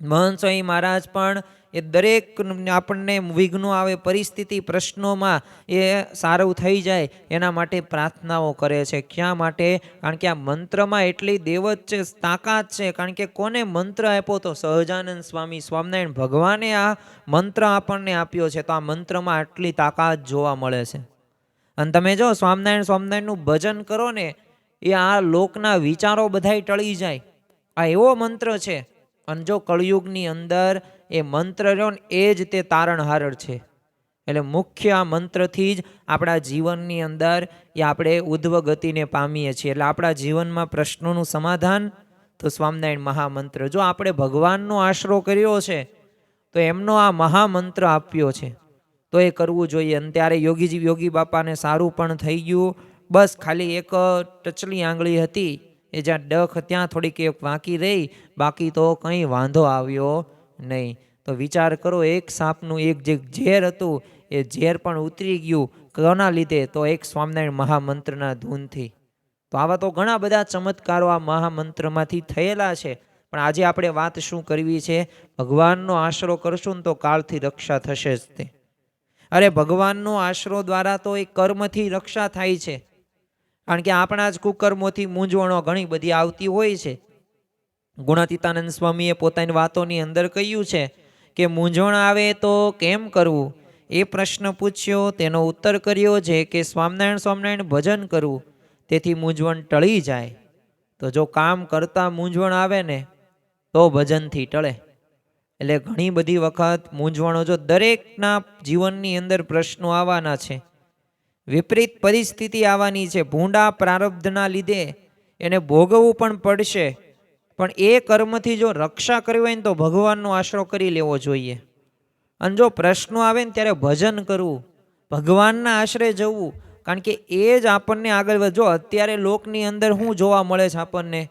મહંત સ્વામી મહારાજ પણ એ દરેક આપણને વિઘ્નો આવે, પરિસ્થિતિ પ્રશ્નોમાં એ સારું થઈ જાય એના માટે પ્રાર્થનાઓ કરે છે. ક્યાં માટે? કારણ કે આ મંત્રમાં એટલી દેવત છે, તાકાત છે. કારણ કે કોને મંત્ર આપ્યો? તો સહજાનંદ સ્વામી, સ્વામિનારાયણ ભગવાને આ મંત્ર આપણને આપ્યો છે. તો આ મંત્રમાં આટલી તાકાત જોવા મળે છે. અને તમે જો સ્વામિનારાયણનું ભજન કરો ને, એ આ લોકના વિચારો બધાય ટળી જાય. આ એવો મંત્ર છે. અને જો કળયુગની અંદર એ મંત્ર રહ્યો ને એ જ તે તારણહાર છે. એટલે મુખ્ય આ મંત્રથી જ આપણા જીવનની અંદર એ આપણે ઉધ્વ ગતિને પામીએ છીએ. એટલે આપણા જીવનમાં પ્રશ્નોનું સમાધાન તો સ્વામિનારાયણ મહામંત્ર. જો આપણે ભગવાનનો આશરો કર્યો છે તો એમનો આ મહામંત્ર આપ્યો છે તો એ કરવું જોઈએ. અને ત્યારે યોગી બાપાને સારું પણ થઈ ગયું. બસ ખાલી એક ટચલી આંગળી હતી, એ જ્યાં ડખ ત્યાં થોડીક એક વાંકી રહી, બાકી તો કંઈ વાંધો આવ્યો નહીં. તો વિચાર કરો, એક સાપનું એક જે ઝેર હતું એ ઝેર પણ ઉતરી ગયું. કોના લીધે? તો એક સ્વામિનારાયણ મહામંત્રના ધૂનથી. તો આવા તો ઘણા બધા ચમત્કારો આ મહામંત્રમાંથી થયેલા છે. પણ આજે આપણે વાત શું કરવી છે? ભગવાનનો આશરો કરશું ને તો કાળથી રક્ષા થશે જ તે. અરે ભગવાનનો આશરો દ્વારા તો એ કર્મથી રક્ષા થાય છે. કારણ કે આપણા જ કુકર્મોથી મૂંઝવણો ઘણી બધી આવતી હોય છે. ગુણાતીતાનંદ સ્વામીએ પોતાની વાતોની અંદર કહ્યું છે કે મૂંઝવણ આવે તો કેમ કરવું? એ પ્રશ્ન પૂછ્યો, તેનો ઉત્તર કર્યો છે કે સ્વામિનારાયણ ભજન કરવું, તેથી મૂંઝવણ ટળી જાય. તો જો કામ કરતા મૂંઝવણ આવે ને તો ભજનથી ટળે. એટલે ઘણી બધી વખત મૂંઝવણો, જો દરેકના જીવનની અંદર પ્રશ્નો આવવાના છે, વિપરીત પરિસ્થિતિ આવવાની છે, ભૂંડા પ્રારબ્ધના લીધે એને ભોગવવું પણ પડશે. પણ એ કર્મથી જો રક્ષા કરવી હોય ને તો ભગવાનનો આશરો કરી લેવો જોઈએ. અને જો પ્રશ્નો આવે ને ત્યારે ભજન કરવું, ભગવાનના આશરે જવું. કારણ કે એ જ આપણને આગળ વધો. અત્યારે લોકની અંદર શું જોવા મળે છે આપણને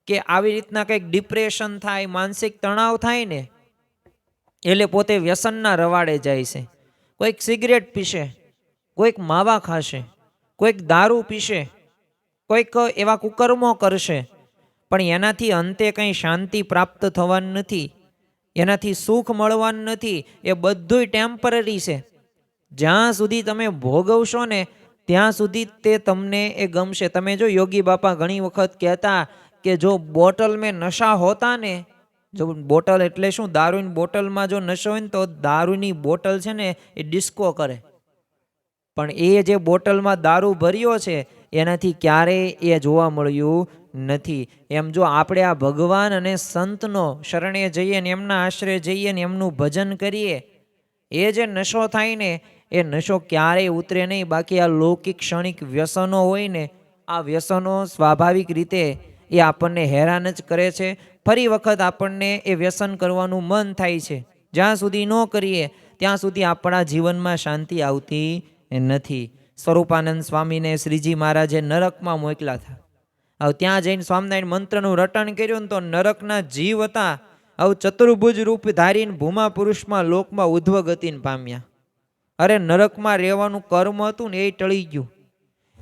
કે આવી રીતના કંઈક ડિપ્રેશન થાય, માનસિક તણાવ થાય ને એટલે પોતે વ્યસનના રવાડે જાય છે. કોઈક સિગરેટ પીશે, કોઈક માવા ખાશે, કોઈક દારૂ પીશે, કોઈક એવા કુકર્મો કરશે. પણ એનાથી અંતે કંઈ શાંતિ પ્રાપ્ત થવાની નથી, એનાથી સુખ મળવાનું નથી. એ બધુંય ટેમ્પરરી છે. જ્યાં સુધી તમે ભોગવશો ને ત્યાં સુધી તે તમને એ ગમશે. તમે જો યોગી બાપા ઘણી વખત કહેતા કે જો બોટલ મેં નશા હોતા ને, જો બોટલ એટલે શું? દારૂની બોટલમાં જો નશો હોય ને તો દારૂની બોટલ છે ને એ ડિસ્કો કરે. પણ એ જે બોટલમાં દારૂ ભર્યો છે એનાથી ક્યારેય એ જોવા મળ્યું નથી. એમ જો આપણે આ ભગવાન અને સંતનો શરણે જઈએ ને એમના આશ્રય જઈએ ને એમનું ભજન કરીએ, એ જે નશો થાય ને એ નશો ક્યારેય ઉતરે નહીં. બાકી આ લૌકિક ક્ષણિક વ્યસનો હોય ને, આ વ્યસનો સ્વાભાવિક રીતે એ આપણને હેરાન જ કરે છે. ફરી વખત આપણને એ વ્યસન કરવાનું મન થાય છે. જ્યાં સુધી ન કરીએ ત્યાં સુધી આપણા જીવનમાં શાંતિ આવતી નથી. સ્વરૂપાનંદ સ્વામીને શ્રીજી મહારાજે નરકમાં મોકલ્યા હતા. હવે ત્યાં જઈને સ્વામિનારાયણ મંત્રનું રટણ કર્યું ને તો નરકના જીવ હતા આવું ચતુર્ભુજ રૂપ ધારીને ભૂમા પુરુષમાં લોકમાં ઉધ્વ ગતિને પામ્યા. અરે નરકમાં રહેવાનું કર્મ હતું ને એ ટળી ગયું.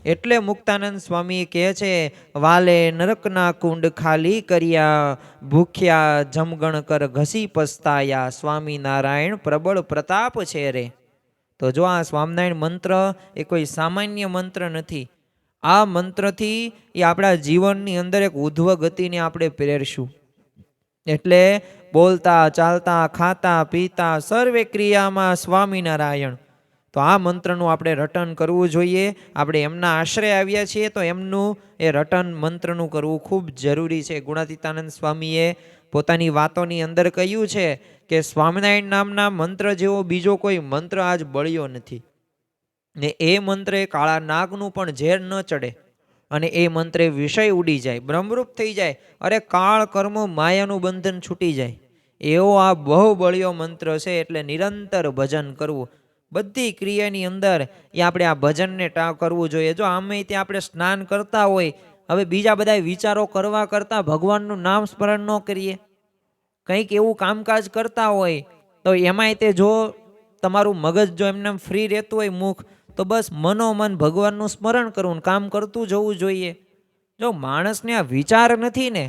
એટલે મુક્તાનંદ સ્વામી કહે છે, વાલે નરકના કુંડ ખાલી કર્યા, ભૂખ્યા જમગણ કર ઘસી પસ્તાયા, સ્વામિનારાયણ પ્રબળ પ્રતાપ છે રે. તો જો આ સ્વામિનારાયણ મંત્ર એ કોઈ સામાન્ય મંત્ર નથી. આ મંત્રથી એ આપણા જીવનની અંદર એક ઉધ્વ ગતિને આપણે પ્રેરશું. એટલે બોલતા ચાલતા ખાતા પીતા સર્વે ક્રિયામાં સ્વામિનારાયણ. તો આ મંત્રનું આપણે રટન કરવું જોઈએ. આપણે એમના આશ્રય આવ્યા છીએ તો એમનું એ રટન મંત્રનું કરવું ખૂબ જરૂરી છે. ગુણાતીતાનંદ સ્વામીએ પોતાની વાતોની અંદર કહ્યું છે કે સ્વામિનારાયણ નામના મંત્ર જેવો બીજો કોઈ મંત્ર આજ બળ્યો નથી. ને એ મંત્રે કાળા નાગનું પણ ઝેર ન ચડે અને એ મંત્રે વિષય ઉડી જાય, બ્રહ્મરૂપ થઈ જાય. અરે કાળ કર્મ માયાનું બંધન છૂટી જાય એવો આ બહુ બળ્યો મંત્ર છે. એટલે નિરંતર ભજન કરવું. બધી ક્રિયાની અંદર એ આપણે આ ભજનને કરવું જોઈએ. જો આમે ત્યાં આપણે સ્નાન કરતા હોય, હવે બીજા બધા વિચારો કરવા કરતાં ભગવાનનું નામ સ્મરણ ન કરીએ, કંઈક એવું કામકાજ કરતા હોય તો એમાંય તે જો તમારું મગજ જો એમને ફ્રી રહેતું હોય મુખ, તો બસ મનોમન ભગવાનનું સ્મરણ કરવું, કામ કરતું જવું જોઈએ. જો માણસને આ વિચાર નથી ને,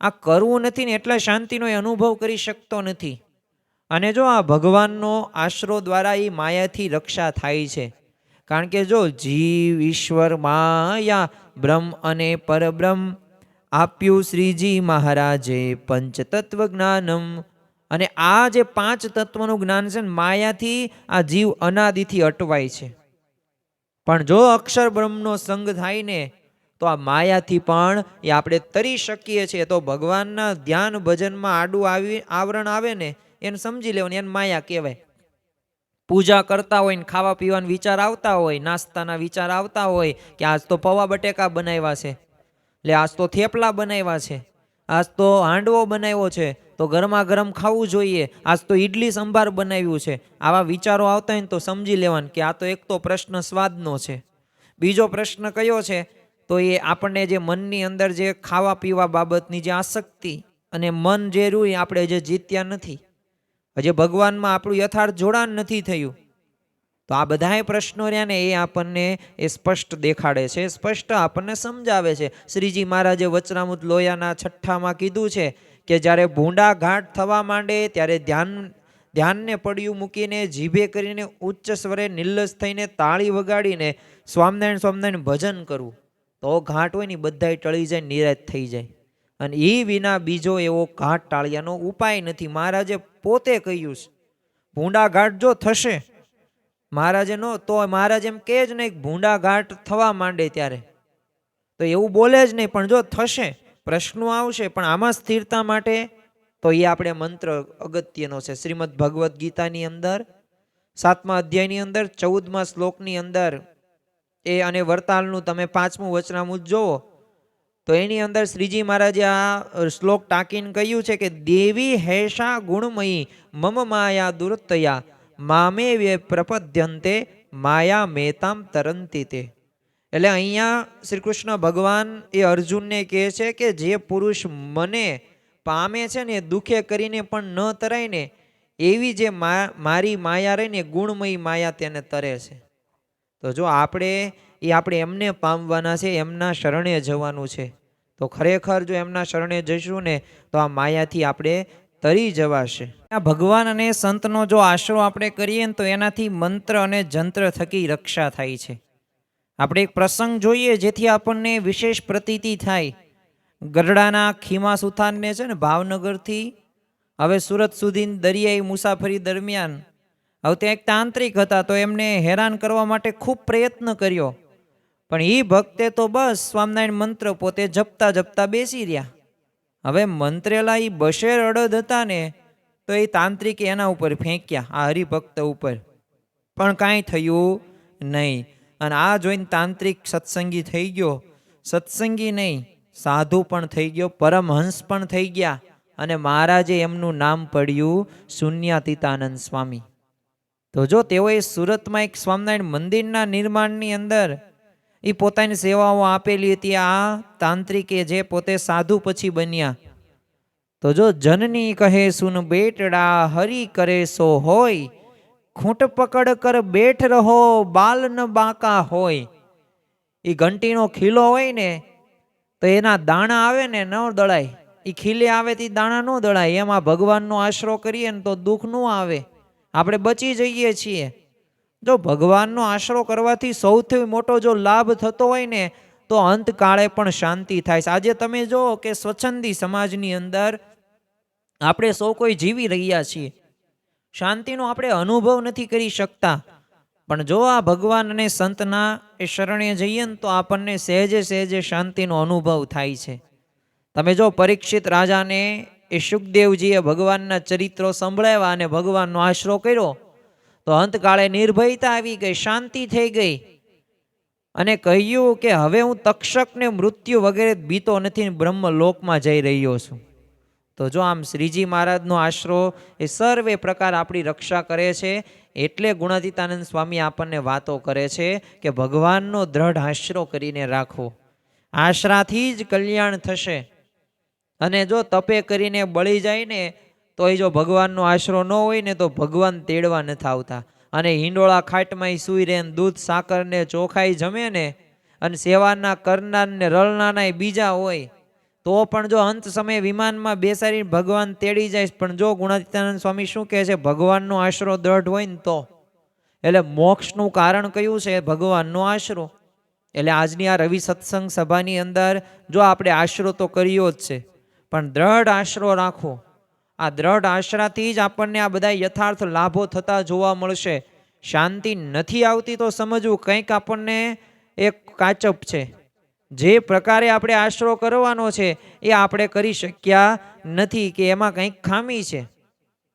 આ કરવું નથી ને, એટલે શાંતિનો એ અનુભવ કરી શકતો નથી. અને જો આ ભગવાનનો આશરો દ્વારા એ માયાથી રક્ષા થાય છે. કારણ કે જો જીવ ઈશ્વર માયા બ્રહ્મ અને પરબ્રહ્મ આપ્યું શ્રીજી મહારાજે પંચતત્વ જ્ઞાનમ. અને આ જે પાંચ તત્વનું જ્ઞાન છે ને, માયાથી આ જીવ અનાદિથી અટવાય છે. પણ જો અક્ષર બ્રહ્મનો સંગ થાય ને તો આ માયાથી પણ એ આપણે તરી શકીએ છીએ. તો ભગવાનના ધ્યાન ભજનમાં આડું આવરણ આવે ને એને સમજી લેવાનું, એને માયા કહેવાય. પૂજા કરતા હોય ને ખાવા પીવાના વિચાર આવતા હોય, નાસ્તાના વિચાર આવતા હોય કે આજ તો પૌવા બટેકા બનાવ્યા છે, એટલે આજ તો થેપલા બનાવ્યા છે, આજ તો હાંડવો બનાવ્યો છે તો ગરમા ગરમ ખાવું જોઈએ, આજ તો ઈડલી સંભાર બનાવ્યું છે. આવા વિચારો આવતા હોય ને તો સમજી લેવાનું કે આ તો એક તો પ્રશ્ન સ્વાદનો છે. બીજો પ્રશ્ન કયો છે તો એ આપણને જે મનની અંદર જે ખાવા પીવા બાબતની જે આસક્તિ અને મન જે રહ્યું એ આપણે જે જીત્યા નથી, હજી ભગવાનમાં આપણું યથાર્થ જોડાણ નથી થયું. તો આ બધાય પ્રશ્નો રહ્યા ને એ આપણને એ સ્પષ્ટ દેખાડે છે, સ્પષ્ટ આપણને સમજાવે છે. શ્રીજી મહારાજે વચનામૃત લોયાના 6માં કીધું છે કે જ્યારે ભૂંડા ઘાટ થવા માંડે ત્યારે ધ્યાનને પડ્યું મૂકીને જીભે કરીને ઉચ્ચ સ્વરે નિલ્લસ થઈને તાળી વગાડીને સ્વામિનારાયણ સ્વામિનારાયણ ભજન કરવું. તો ઘાટ હોય ને બધાય ટળી જાય, નિરાશ થઈ જાય. અને એ વિના બીજો એવો ઘાટ ટાળિયાનો ઉપાય નથી. મહારાજે પોતે કહ્યું છે ભૂંડા ઘાટ જો થશે, મહારાજે નો તો મહારાજ એમ કહે જ નહીં ભૂંડા ઘાટ થવા માંડે ત્યારે, તો એવું બોલે જ નહીં. પણ જો થશે, પ્રશ્નો આવશે, પણ આમાં સ્થિરતા માટે તો એ આપણે મંત્ર અગત્યનો છે. શ્રીમદ ભગવદ્ ગીતાની અંદર 7મા અધ્યાયની અંદર 14મા શ્લોકની અંદર એ અને વરતાલનું તમે 5મું વચનામૃત જોવો તો એની અંદર શ્રીજી મહારાજે આ શ્લોક ટાંકીને કહ્યું છે કે દેવી હૈષા ગુણમયી મમ માયા દુરતયા મામે વે પ્રપદ્યંતે માયા મેતામ તરંતી તે. એટલે અહીંયા શ્રી કૃષ્ણ ભગવાન એ અર્જુનને કહે છે કે જે પુરુષ મને પામે છે ને દુખે કરીને પણ ન તરાય ને, એવી જે મારી માયા રહી ને ગુણમયી માયા તેને તરે છે. તો જો આપણે એમને પામવાના છે, એમના શરણે જવાનું છે. તો ખરેખર જો એમના શરણે જઈશું ને તો આ માયાથી આપણે તરી જવાશે. આ ભગવાન અને સંતનો જો આશરો આપણે કરીએ ને તો એનાથી મંત્ર અને જંત્ર થકી રક્ષા થાય છે. આપણે એક પ્રસંગ જોઈએ જેથી આપણને વિશેષ પ્રતીતિ થાય. ગરડાના ખીમા સુથારને છે ને ભાવનગરથી હવે સુરત સુધી દરિયાઈ મુસાફરી દરમિયાન હવે ત્યાં એક તાંત્રિક હતા, તો એમને હેરાન કરવા માટે ખૂબ પ્રયત્ન કર્યો. પણ એ ભક્તે તો બસ સ્વામિનારાયણ મંત્ર પોતે જપતા જપતા બેસી રહ્યા. હવે મંત્રેલા એ બશેર અડદ હતા ને તો એ તાંત્રિકે એના ઉપર ફેંક્યા, આ હરિભક્ત ઉપર, પણ કાંઈ થયું નહીં. અને આ જોઈને તાંત્રિક સત્સંગી થઈ ગયો. સત્સંગી નહીં, સાધુ પણ થઈ ગયો, પરમહંસ પણ થઈ ગયા. અને મહારાજે એમનું નામ પડ્યું શૂન્યાતીતાનંદ સ્વામી. તો જો તેઓએ સુરતમાં એક સ્વામિનારાયણ મંદિરના નિર્માણની અંદર એ પોતાની સેવાઓ આપેલી હતી. આ તાંત્રિકે જે પોતે સાધુ પછી બન્યા, તો જો જનની કહે સુન બેટડા હરી કરે સો હોય, ખૂંટ પકડ કર બેઠ રહો બાલ ન બાકા હોય. એ ઘંટીનો ખીલો હોય ને તો એના દાણા આવે ને ન દળાય, એ ખીલે આવે તે દાણા ન દળાય. એમાં ભગવાનનો આશરો કરીએ ને તો દુઃખ ન આવે, આપણે બચી જઈએ છીએ. જો ભગવાનનો આશરો કરવાથી સૌથી મોટો જો લાભ થતો હોય ને તો અંતકાળે પણ શાંતિ થાય છે. આજે તમે જો કે સ્વચ્છંદી સમાજની અંદર આપણે સૌ કોઈ જીવી રહ્યા છીએ, શાંતિનો આપણે અનુભવ નથી કરી શકતા. પણ જો આ ભગવાન અને સંતના એ શરણે જઈએ ને તો આપણને સહેજે સહેજે શાંતિનો અનુભવ થાય છે. તમે જો પરીક્ષિત રાજાને એ સુખદેવજીએ ભગવાનના ચરિત્રો સંભળાવ્યા અને ભગવાનનો આશરો કર્યો તો અંતકાળે નિર્ભયતા આવી ગઈ, શાંતિ થઈ ગઈ અને કહ્યું કે હવે હું તક્ષકને મૃત્યુ વગેરે બીતો નથી, બ્રહ્મલોકમાં જઈ રહ્યો છું. તો જો આમ શ્રીજી મહારાજનો આશરો એ સર્વે પ્રકાર આપણી રક્ષા કરે છે. એટલે ગુણાતીતાનંદ સ્વામી આપણને વાતો કરે છે કે ભગવાનનો દ્રઢ આશરો કરીને રાખવો, આશરાથી જ કલ્યાણ થશે. અને જો તપે કરીને બળી જાય ને તો એ જો ભગવાનનો આશરો ન હોય ને તો ભગવાન તેડવા નથી આવતા. અને હિંડોળા ખાટમાં સૂઈ રહે, દૂધ સાકર ને ચોખાઈ જમે ને અને સેવાના કરનાર ને રળનાના બીજા હોય તો પણ જો અંત સમયે વિમાનમાં બેસાડીને ભગવાન તેડી જાય. પણ જો ગુણાતીતાનંદ સ્વામી શું કહે છે, ભગવાનનો આશરો દ્રઢ હોય ને તો. એટલે મોક્ષનું કારણ કયું છે? ભગવાનનો આશરો. એટલે આજની આ રવિ સત્સંગ સભાની અંદર જો આપણે આશરો તો કર્યો જ છે, પણ દ્રઢ આશરો રાખો. આ દ્રઢ આશરાથી જ આપણને આ બધા યથાર્થ લાભો થતા જોવા મળશે. શાંતિ નથી આવતી તો સમજવું કંઈક આપણને એક કાચપ છે. જે પ્રકારે આપણે આશરો કરવાનો છે એ આપણે કરી શક્યા નથી, કે એમાં કંઈક ખામી છે.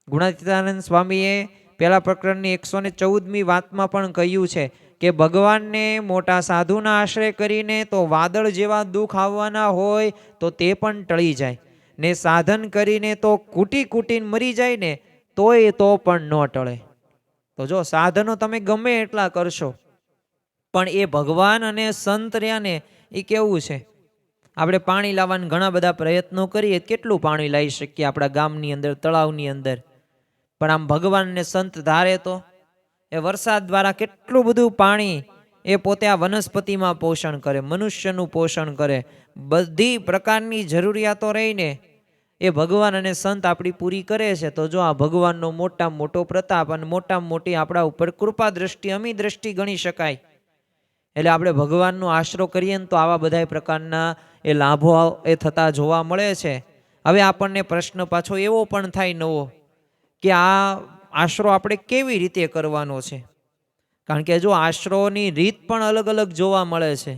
ગુણાતીતાનંદ સ્વામીએ પહેલા પ્રકરણની 114મી વાતમાં પણ કહ્યું છે કે ભગવાનને મોટા સાધુના આશ્રય કરીને તો વાદળ જેવા દુઃખ આવવાના હોય તો તે પણ ટળી જાય, ને સાધન કરીને તો કૂટી કૂટીને મરી જાય ને તોય તો પણ ન ટળે. તો જો સાધનો તમે ગમે એટલા કરશો પણ એ ભગવાન અને સંત રહ્યા ને એ કેવું છે, આપણે પાણી લાવવાના ઘણા બધા પ્રયત્નો કરીએ, કેટલું પાણી લાવી શકીએ આપણા ગામની અંદર, તળાવની અંદર, પણ આમ ભગવાન ને સંત ધારે તો એ વરસાદ દ્વારા કેટલું બધું પાણી એ પોતે આ વનસ્પતિમાં પોષણ કરે, મનુષ્યનું પોષણ કરે, બધી પ્રકારની જરૂરિયાતો રહીને એ ભગવાન અને સંત આપણી પૂરી કરે છે. તો જો આ ભગવાનનો મોટામાં મોટો પ્રતાપ અને મોટામાં મોટી આપણા ઉપર કૃપા દ્રષ્ટિ, અમી દ્રષ્ટિ ગણી શકાય. એટલે આપણે ભગવાનનો આશરો કરીએ ને તો આવા બધા પ્રકારના એ લાભો એ થતા જોવા મળે છે. હવે આપણને પ્રશ્ન પાછો એવો પણ થાય નવો કે આ આશરો આપણે કેવી રીતે કરવાનો છે? કારણ કે જો આશરોની રીત પણ અલગ અલગ જોવા મળે છે.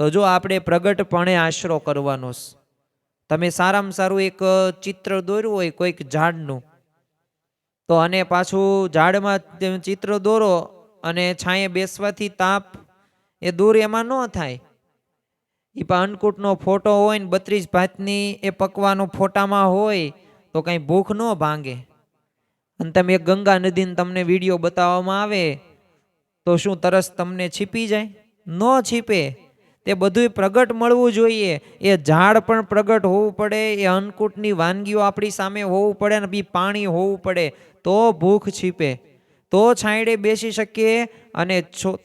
તો જો આપણે પ્રગટપણે આશરો કરવાનો છે. તમે સારામાં સારું એક ચિત્ર દોર્યું હોય કોઈક ઝાડનું, તો અને પાછું ઝાડમાં ચિત્ર દોરો અને છાંયે બેસવાથી તાપ એ દૂર એમાં ન થાય. એ પણ અન્નકૂટનો ફોટો હોય ને 32 ભાતની એ પકવાનો ફોટામાં હોય તો કંઈ ભૂખ ન ભાંગે. અને તમે એક ગંગા નદીને તમને વિડીયો બતાવવામાં આવે તો શું તરસ તમને છીપી જાય? ન છીપે. તે બધું પ્રગટ મળવું જોઈએ. એ ઝાડ પણ પ્રગટ હોવું પડે, એ અન્નકૂટની વાનગીઓ આપણી સામે હોવું પડે, અને બી પાણી હોવું પડે તો ભૂખ છીપે, તો છાંયડે બેસી શકીએ અને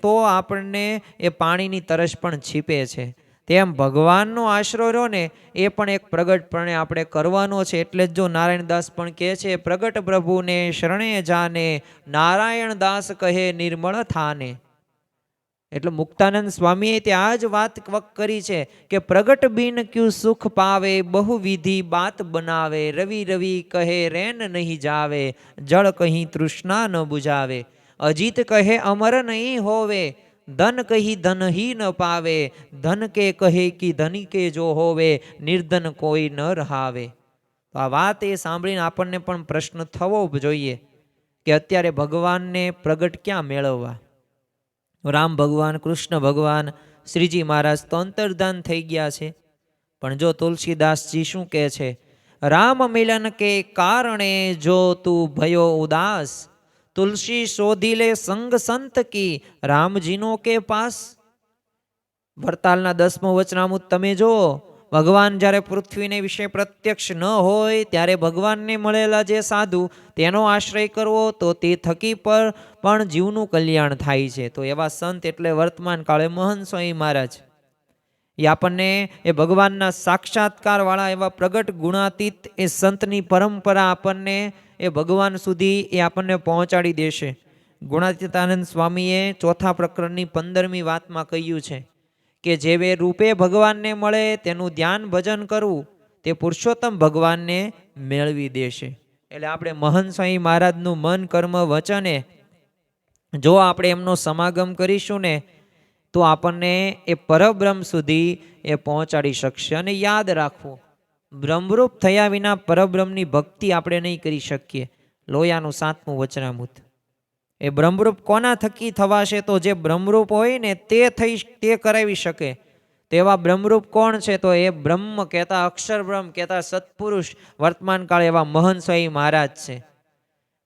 તો આપણને એ પાણીની તરસ પણ છીપે છે. તેમ ભગવાનનો આશરો રહ્યો ને એ પણ એક પ્રગટપણે આપણે કરવાનો છે. એટલે જ જો નારાયણદાસ પણ કહે છે, પ્રગટ પ્રભુને શરણે જાને, નારાયણ દાસ કહે નિર્મળ થાને. એટલે મુક્તાનંદ સ્વામીએ ત્યાં જ વાત કરી છે કે પ્રગટ બિન ક્યુ સુખ પાવે, બહુ વિધિ બાત બનાવે, રવિ રવિ કહે રેન નહીં જાવે, જળ કહી તૃષ્ણા ન બુજાવે, અજીત કહે અમર નહીં હોવે, ધન કહી ધન હી ન પાવે, ધન કે કહે કે ધની કે જો હોવે, નિર્ધન કોઈ ન રહાવે. તો આ વાત એ સાંભળીને આપણને પણ પ્રશ્ન થવો જોઈએ કે અત્યારે ભગવાનને પ્રગટ ક્યાં મેળવવા? રામ ભગવાન, કૃષ્ણ ભગવાન, શ્રીજી મહારાજ તો અંતર્ધાન થઈ ગયા છે. પણ જો તુલસીદાસજી શું કહે છે, રામ મિલન કે કારણે જો તું ભયો ઉદાસ, તુલસી શોધી લે સંગ સંત કી, રામજીનો કે પાસ. વરતાલના 10મો વચનામૃત તમે જો, ભગવાન જ્યારે પૃથ્વીને વિશે પ્રત્યક્ષ ન હોય ત્યારે ભગવાનને મળેલા જે સાધુ તેનો આશ્રય કરવો તો તે થકી પર પણ જીવનું કલ્યાણ થાય છે. તો એવા સંત એટલે વર્તમાન કાળે મહંત સ્વામી મહારાજ, એ આપણને એ ભગવાનના સાક્ષાત્કારવાળા એવા પ્રગટ ગુણાતીત એ સંતની પરંપરા આપણને એ ભગવાન સુધી એ આપણને પહોંચાડી દેશે. ગુણાતીતાનંદ સ્વામીએ ચોથા પ્રકરણની 15મી વાતમાં કહ્યું છે કે જેવે રૂપે ભગવાનને મળે તેનું ધ્યાન ભજન કરવું તે પુરુષોત્તમ ભગવાનને મેળવી દેશે. એટલે આપણે મહંત સ્વામી મહારાજનું મન કર્મ વચને જો આપણે એમનો સમાગમ કરીશું ને તો આપણને એ પરબ્રહ્મ સુધી એ પહોંચાડી શકશે. અને યાદ રાખવું, બ્રહ્મરૂપ થયા વિના પરબ્રહ્મની ભક્તિ આપણે નહીં કરી શકીએ. લોયાનું 7મું વચનામૃત. એ બ્રહ્મરૂપ કોના થકી થવાશે? તો જે બ્રહ્મરૂપ હોય ને તે કરાવી શકે. તેવા બ્રહ્મરૂપ કોણ છે? તો એ બ્રહ્મ કહેતા, અક્ષર બ્રહ્મ કહેતા સત્પુરુષ વર્તમાન કાળે એવા મહંત સ્વામી મહારાજ છે.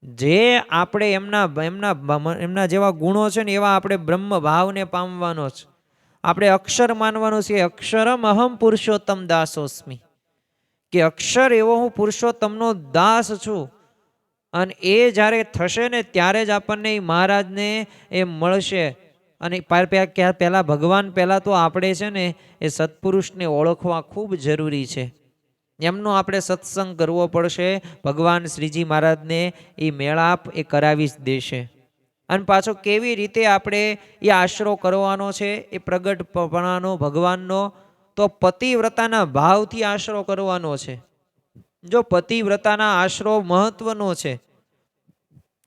જે આપણે એમના જેવા ગુણો છે ને એવા આપણે બ્રહ્મ ભાવને પામવાનો છે. આપણે અક્ષર માનવાનું છે. અક્ષરમ અહમ પુરુષોત્તમ દાસોસ્મી, કે અક્ષર એવો હું પુરુષોત્તમનો દાસ છું. અને એ જ્યારે થશે ને ત્યારે જ આપણને એ મહારાજને એ મળશે. અને પહેલાં ભગવાન પહેલાં તો આપણે છે ને એ સત્પુરુષને ઓળખવા ખૂબ જરૂરી છે. એમનો આપણે સત્સંગ કરવો પડશે. ભગવાન શ્રીજી મહારાજને એ મેળાપ એ કરાવી જ દેશે. અને પાછો કેવી રીતે આપણે એ આશરો કરવાનો છે એ પ્રગટપણાનો ભગવાનનો, તો પતિવ્રતાના ભાવથી આશરો કરવાનો છે. જો પતિવ્રતાના આશરો મહત્વનો છે,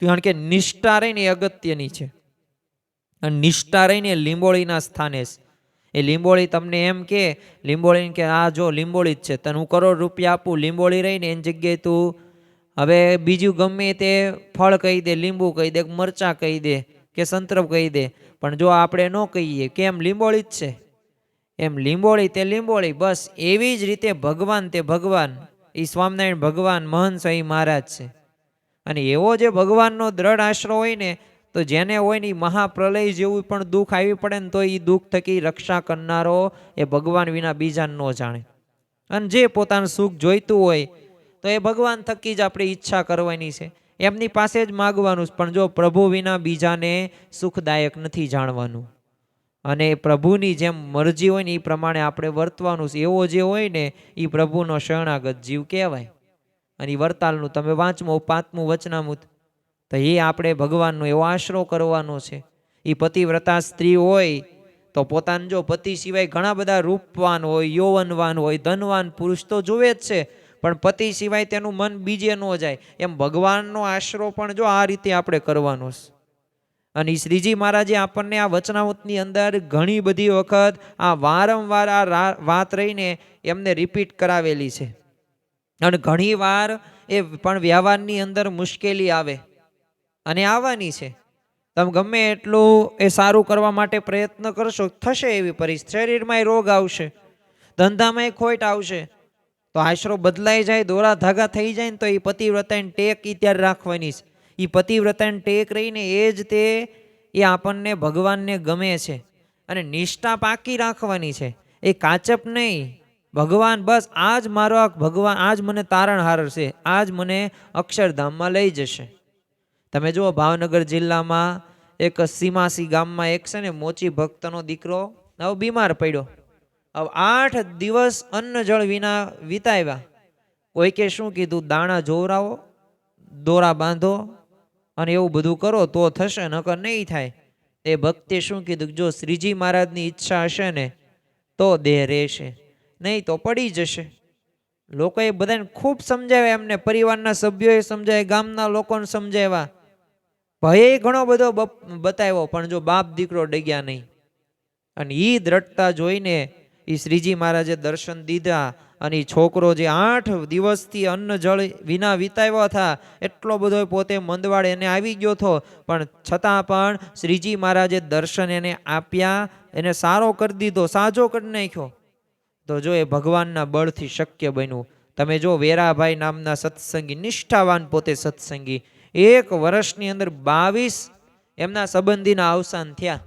કારણ કે નિષ્ઠા રહીને એ અગત્યની છે. અને નિષ્ઠા રહીને લીંબોળીના સ્થાને છે. એ લીંબોળી તમને એમ કે લીંબોળી કે આ જો લીંબોળી જ છે, તને હું કરોડ રૂપિયા આપું, લીંબોળી રહીને એની જગ્યાએ તું હવે બીજું ગમે તે ફળ કહી દે, લીંબુ કહી દે, મરચાં કહી દે કે સંતરફ કહી દે. પણ જો આપણે ન કહીએ કે એમ લીંબોળી જ છે, એમ લીંબોળી તે લીંબોળી, બસ એવી જ રીતે ભગવાન તે ભગવાન, એ સ્વામિનારાયણ ભગવાન મહંત સ્વામી મહારાજ છે. અને એવો જે ભગવાનનો દ્રઢ આશરો હોય ને, તો જેને હોય ને એ મહાપ્રલય જેવું પણ દુઃખ આવી પડે ને તો એ દુઃખ થકી રક્ષા કરનારો એ ભગવાન વિના બીજા ન જાણે. અને જે પોતાનું સુખ જોઈતું હોય તો એ ભગવાન થકી જ આપણે ઈચ્છા કરવાની છે, એમની પાસે જ માગવાનું. પણ જો પ્રભુ વિના બીજાને સુખદાયક નથી જાણવાનું. અને પ્રભુની જેમ મરજી હોય ને એ પ્રમાણે આપણે વર્તવાનું છે. એવો જે હોય ને એ પ્રભુનો શરણાગત જીવ કહેવાય. અને વરતાલનું તમે વાંચમો 5મું વચનામૃત, તો એ આપણે ભગવાનનો એવો આશરો કરવાનો છે. એ પતિવ્રતા સ્ત્રી હોય તો પોતાને જો પતિ સિવાય ઘણા બધા રૂપવાન હોય, યૌવનવાન હોય, ધનવાન પુરુષ તો જુએ જ છે, પણ પતિ સિવાય તેનું મન બીજે ન જાય. એમ ભગવાનનો આશરો પણ જો આ રીતે આપણે કરવાનો છે. અને શ્રીજી મહારાજે આપણને આ વચનામૃતની અંદર ઘણી બધી વખત આ વારંવાર આ વાત રહીને એમને રિપીટ કરાવેલી છે. અને ઘણી વાર એ પણ વ્યવહારની અંદર મુશ્કેલી આવે અને આવવાની છે. તમે ગમે એટલું એ સારું કરવા માટે પ્રયત્ન કરશો, થશે એવી પરિસ્થિતિ. શરીરમાં રોગ આવશે, ધંધામાં ખોટ આવશે, તો આશરો બદલાઈ જાય, દોરા ધાગા થઈ જાય ને તો એ પતિવ્રતાની ટેક ત્યારે રાખવાની છે. એ પતિવ્રતાની ટેક રહીને એ જ તે એ આપણને ભગવાનને ગમે છે. અને નિષ્ઠા પાકી રાખવાની છે, એ કાચપ નહીં. ભગવાન બસ આજ મારો ભગવાન, આજ મને તારણહાર છે, આજ મને અક્ષરધામમાં લઈ જશે. તમે જુઓ ભાવનગર જિલ્લામાં એક સીમાસી ગામમાં એક છે ને મોચી ભક્તનો દીકરો હવે બીમાર પડ્યો. હવે 8 દિવસ અન્ન જળ વિના વિતાવ્યા. કોઈકે શું કીધું, દાણા જોવરાવો, દોરા બાંધો અને એવું બધું કરો તો થશે, નકર નહીં થાય. એ ભક્તે શું કીધું, જો શ્રીજી મહારાજની ઈચ્છા હશે ને તો દેહ રહેશે, નહીં તો પડી જશે. લોકોએ બધાને ખૂબ સમજાવ્યા, એમને પરિવારના સભ્યોએ સમજાવ્યા, ગામના લોકોને સમજાવ્યા, ભય ઘણો બધો બતાવ્યો, પણ જો બાપ દીકરો ડગ્યા નહીં. અને એ દ્રઢતા જોઈને એ શ્રીજી મહારાજે દર્શન દીધા. અને એ છોકરો જે 8 દિવસથી અન્ન જળ વિના વિતાવ્યો હતા, એટલો બધો પોતે મંદવાડ એને આવી ગયો હતો, પણ છતાં પણ શ્રીજી મહારાજે દર્શન એને આપ્યા, એને સારો કરી દીધો, સાજો કરી નાખ્યો. તો જો એ ભગવાનના બળથી શક્ય બન્યું. તમે જો વેરાભાઈ નામના સત્સંગી, નિષ્ઠાવાન પોતે સત્સંગી, 1 વર્ષની અંદર 22 એમના સંબંધીના અવસાન થયા,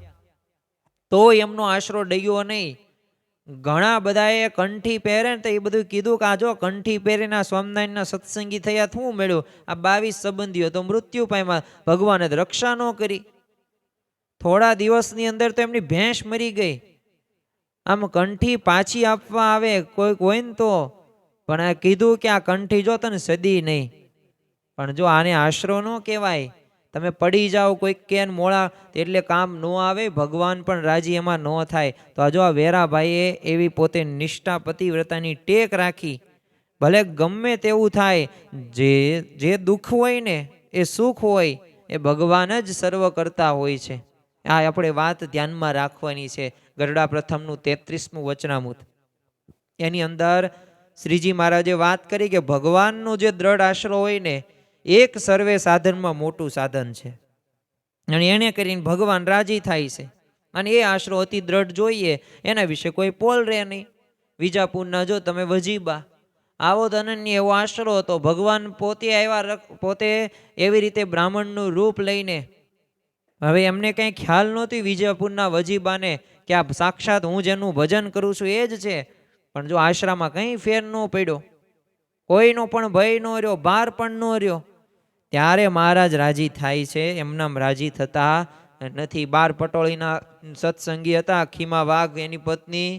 તો એમનો આશરો ડગ્યો નહીં. ઘણા બધાએ કંઠી પહેરે ને તો એ બધું કીધું કે આ જો કંઠી પહેરીને સ્વામિનારાયણના સત્સંગી થયા શું મળ્યું? આ 22 સંબંધીઓ તો મૃત્યુ પામ્યા, ભગવાને તો રક્ષા ન કરી. થોડા દિવસની અંદર તો એમની ભેંસ મરી ગઈ. આમ કંઠી પાછી આપવા આવે કોઈ હોય ને તો, પણ આ કીધું કે આ કંઠી જો તને સદી નહીં. પણ જો આને આશરો ન કહેવાય. તમે પડી જાઓ કોઈક કેન મોળા એટલે કામ ન આવે, ભગવાન પણ રાજી એમાં ન થાય. તો આ જો આ વેરાભાઈએ એવી પોતે નિષ્ઠા પતિવ્રતાની ટેક રાખી. ભલે ગમે તેવું થાય, જે દુઃખ હોય ને એ સુખ હોય એ ભગવાન જ સર્વ કરતા હોય છે. આ આપણે વાત ધ્યાનમાં રાખવાની છે. ગરડા પ્રથમનું 33મું વચનામૃત એની અંદર શ્રીજી મહારાજે વાત કરી કે ભગવાનનો જે દ્રઢ આશરો હોય ને એક સર્વે સાધનમાં મોટું સાધન છે, અને એને કરીને ભગવાન રાજી થાય છે. અને એ આશરો અતિ દ્રઢ જોઈએ, એના વિશે કોઈ પોલ રહે નહીં. વિજાપુરના જો તમે વજીબા, આવો તો અનન્ય એવો આશરો હતો. ભગવાન પોતે આવ્યા, પોતે એવી રીતે બ્રાહ્મણનું રૂપ લઈને. હવે એમને કંઈ ખ્યાલ નહોતી વિજાપુરના વજીબાને કે આ સાક્ષાત હું જેનું ભજન કરું છું એ જ છે. પણ જો આશ્રમમાં કંઈ ફેર ન પડ્યો, કોઈનો પણ ભય ન રહ્યો, ભાર પણ ન રહ્યો, ત્યારે મહારાજ રાજી થાય છે. એમનામ રાજી થતા નથી. 12 પટોળીના સત્સંગી હતા, ખીમા વાઘ એની પત્ની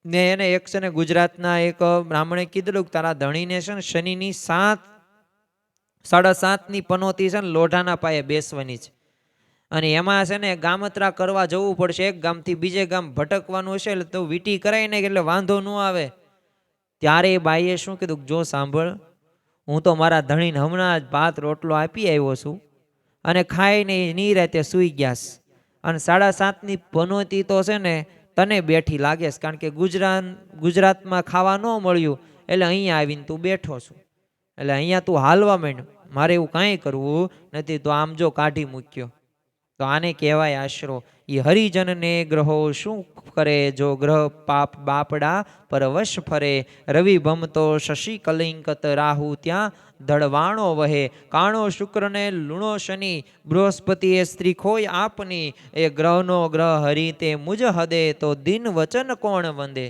ને એને એક છે ને ગુજરાતના એક બ્રાહ્મણે કીધેલું કે તારા ધણીને છે ને શનિની 7.5ની પનોતી છે ને લોઢાના પાયે બેસવાની છે, અને એમાં છે ને ગામત્રા કરવા જવું પડશે, એક ગામથી બીજે ગામ ભટકવાનું હશે, એટલે તો વીટી કરાય ને એટલે વાંધો ન આવે. ત્યારે એ બાઈએ શું કીધું, જો સાંભળ, હું તો મારા ધણીને હમણાં જ ભાત રોટલો આપી આવ્યો છું, અને ખાઈને નિરાતે સૂઈ ગયા. અને 7.5ની પનોતી તો છે ને તને બેઠી લાગે છે, કારણ કે ગુજરાતમાં ખાવા ન મળ્યું એટલે અહીંયા આવીને તું બેઠો છું, એટલે અહીંયા તું હાલવા માંડ, મારે એવું કાંઈ કરવું નથી. તો આમ જો કાઢી મૂક્યો. તો આને કહેવાય આશરો. એ હરિજનને ગ્રહો શું કરે, જો ગ્રહ પાપ બાપડા પરવશ ફરે. રવિ ભમતો શશી કલિંકત રાહુ, ત્યાં દળવાણો વહે. કાણો શુક્રને લૂણો શનિ, બૃહસ્પતિએ સ્ત્રી ખોય આપની. એ ગ્રહનો ગ્રહ હરિ તે મુજ હદે, તો દિન વચન કોણ વંદે.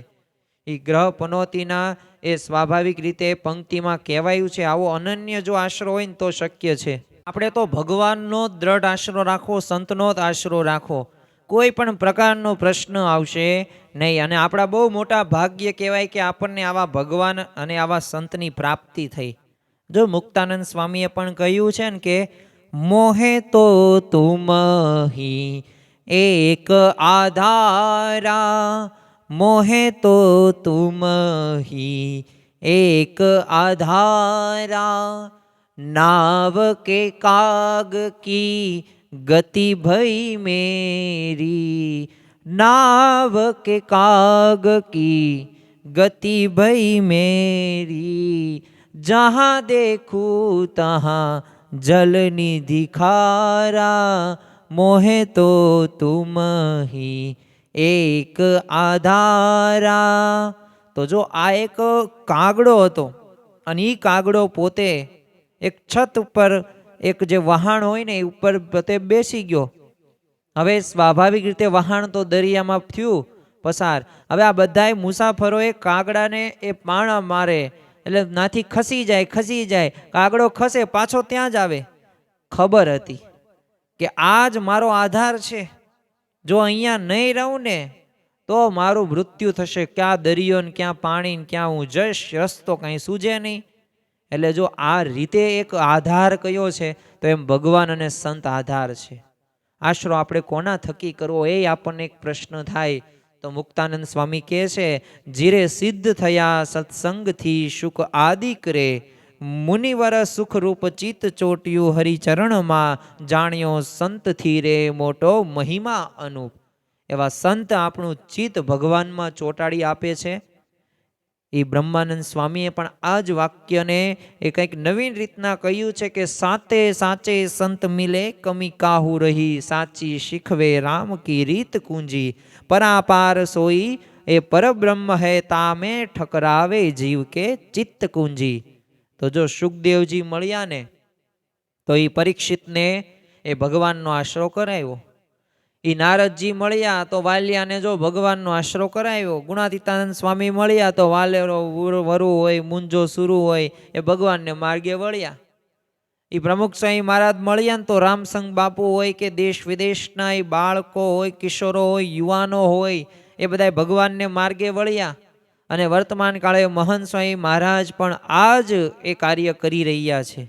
એ ગ્રહ પનોતીના એ સ્વાભાવિક રીતે પંક્તિમાં કહેવાયું છે. આવો અનન્ય જો આશરો હોય ને તો શક્ય છે. આપણે તો ભગવાનનો દ્રઢ આશરો રાખો, સંતનો જ આશરો રાખો. કોઈ પણ પ્રકારનો પ્રશ્ન આવશે નહીં. અને આપણા બહુ મોટા ભાગ્ય કહેવાય કે આપણને આવા ભગવાન અને આવા સંતની પ્રાપ્તિ થઈ. જો મુક્તાનંદ સ્વામીએ પણ કહ્યું છે ને કે મોહે તો તુમ હી એક આધારા, મોહે તો તુમ હી એક આધારા. नाव के काग की गति भई मेरी, नाव के काग की गति भई मेरी. जहाँ देखूं तहाँ जल निधि खारा, मोहे तो तुम ही एक आधारा. તો જો આ એક કાગડો હતો, અને એ કાગડો પોતે એક છત ઉપર એક જે વહાણ હોય ને એ ઉપર પોતે બેસી ગયો. હવે સ્વાભાવિક રીતે વહાણ તો દરિયામાં થયું પસાર. હવે આ બધાય મુસાફરોએ કાગડાને એ પાણા મારે એટલે નાથી ખસી જાય. કાગડો ખસે પાછો ત્યાં જ આવે. ખબર હતી કે આ જ મારો આધાર છે, જો અહીંયા નહીં રહું ને તો મારું મૃત્યુ થશે. ક્યાં દરિયો ને ક્યાં પાણી ને ક્યાં હું જઈશ, રસ્તો કંઈ સૂજે નહીં. એટલે જો આ રીતે એક આધાર કયો છે તો એમ ભગવાન અને સંત આધાર છે. આશરો આપણે કોના થકી કરવો એ આપણને એક પ્રશ્ન થાય. તો મુક્તાનંદ સ્વામી કહે છે, જીરે સિદ્ધ થયા સત્સંગથી સુખ આદિ કરે. મુનિવર સુખરૂપ ચિત્ત ચોટ્યું હરિચરણમાં, જાણ્યો સંતથી રે મોટો મહિમા અનુપ. એવા સંત આપણું ચિત્ત ભગવાનમાં ચોંટાડી આપે છે. એ બ્રહ્માનંદ સ્વામીએ પણ આ જ વાક્યને એ કંઈક નવીન રીતના કહ્યું છે કે સાતે સાચે સંત મિલે કમી કાહુ રહી, સાચી શીખવે રામ કી રીત કુંજી. પરાપાર સોઈ એ પરબ્રહ્મ હૈ, તામે ઠકરાવે જીવ કે ચિત્ત કુંજી. તો જો સુખદેવજી મળ્યા ને તો એ પરીક્ષિતને એ ભગવાનનો આશરો કરાવ્યો. એ નારદજી મળ્યા તો વાલિયાને જો ભગવાનનો આશરો કરાવ્યો. ગુણાતીતાનંદ સ્વામી મળ્યા તો વાલેરો વરુ હોય, મુંજો સુરુ હોય એ ભગવાનને માર્ગે વળ્યા. એ પ્રમુખ સ્વામી મહારાજ મળ્યા ને તો રામસંગ બાપુ હોય કે દેશ વિદેશના એ બાળકો હોય, કિશોરો હોય, યુવાનો હોય એ બધા ભગવાનને માર્ગે વળ્યા. અને વર્તમાન કાળે મહંત સ્વામી મહારાજ પણ આ જ એ કાર્ય કરી રહ્યા છે.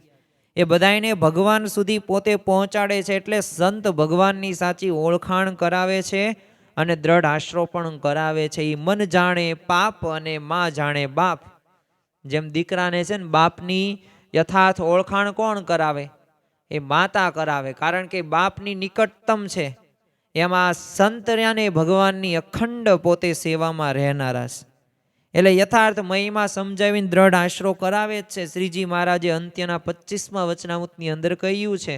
એ બધાને ભગવાન સુધી પોતે પહોંચાડે છે. એટલે સંત ભગવાનની સાચી ઓળખાણ કરાવે છે અને દ્રઢ આશરો પણ કરાવે છે. એ મન જાણે પાપ અને માં જાણે બાપ. જેમ દીકરાને છે ને બાપની યથાર્થ ઓળખાણ કોણ કરાવે? એ માતા કરાવે, કારણ કે બાપની નિકટતમ છે. એમાં સંતર્યાને ભગવાનની અખંડ પોતે સેવામાં રહેનારા છે. એટલે યથાર્થ મહિમા સમજાવીને દ્રઢ આશરો કરાવે જ છે. શ્રીજી મહારાજે અંત્યના 25મા વચનામૃતની અંદર કહ્યું છે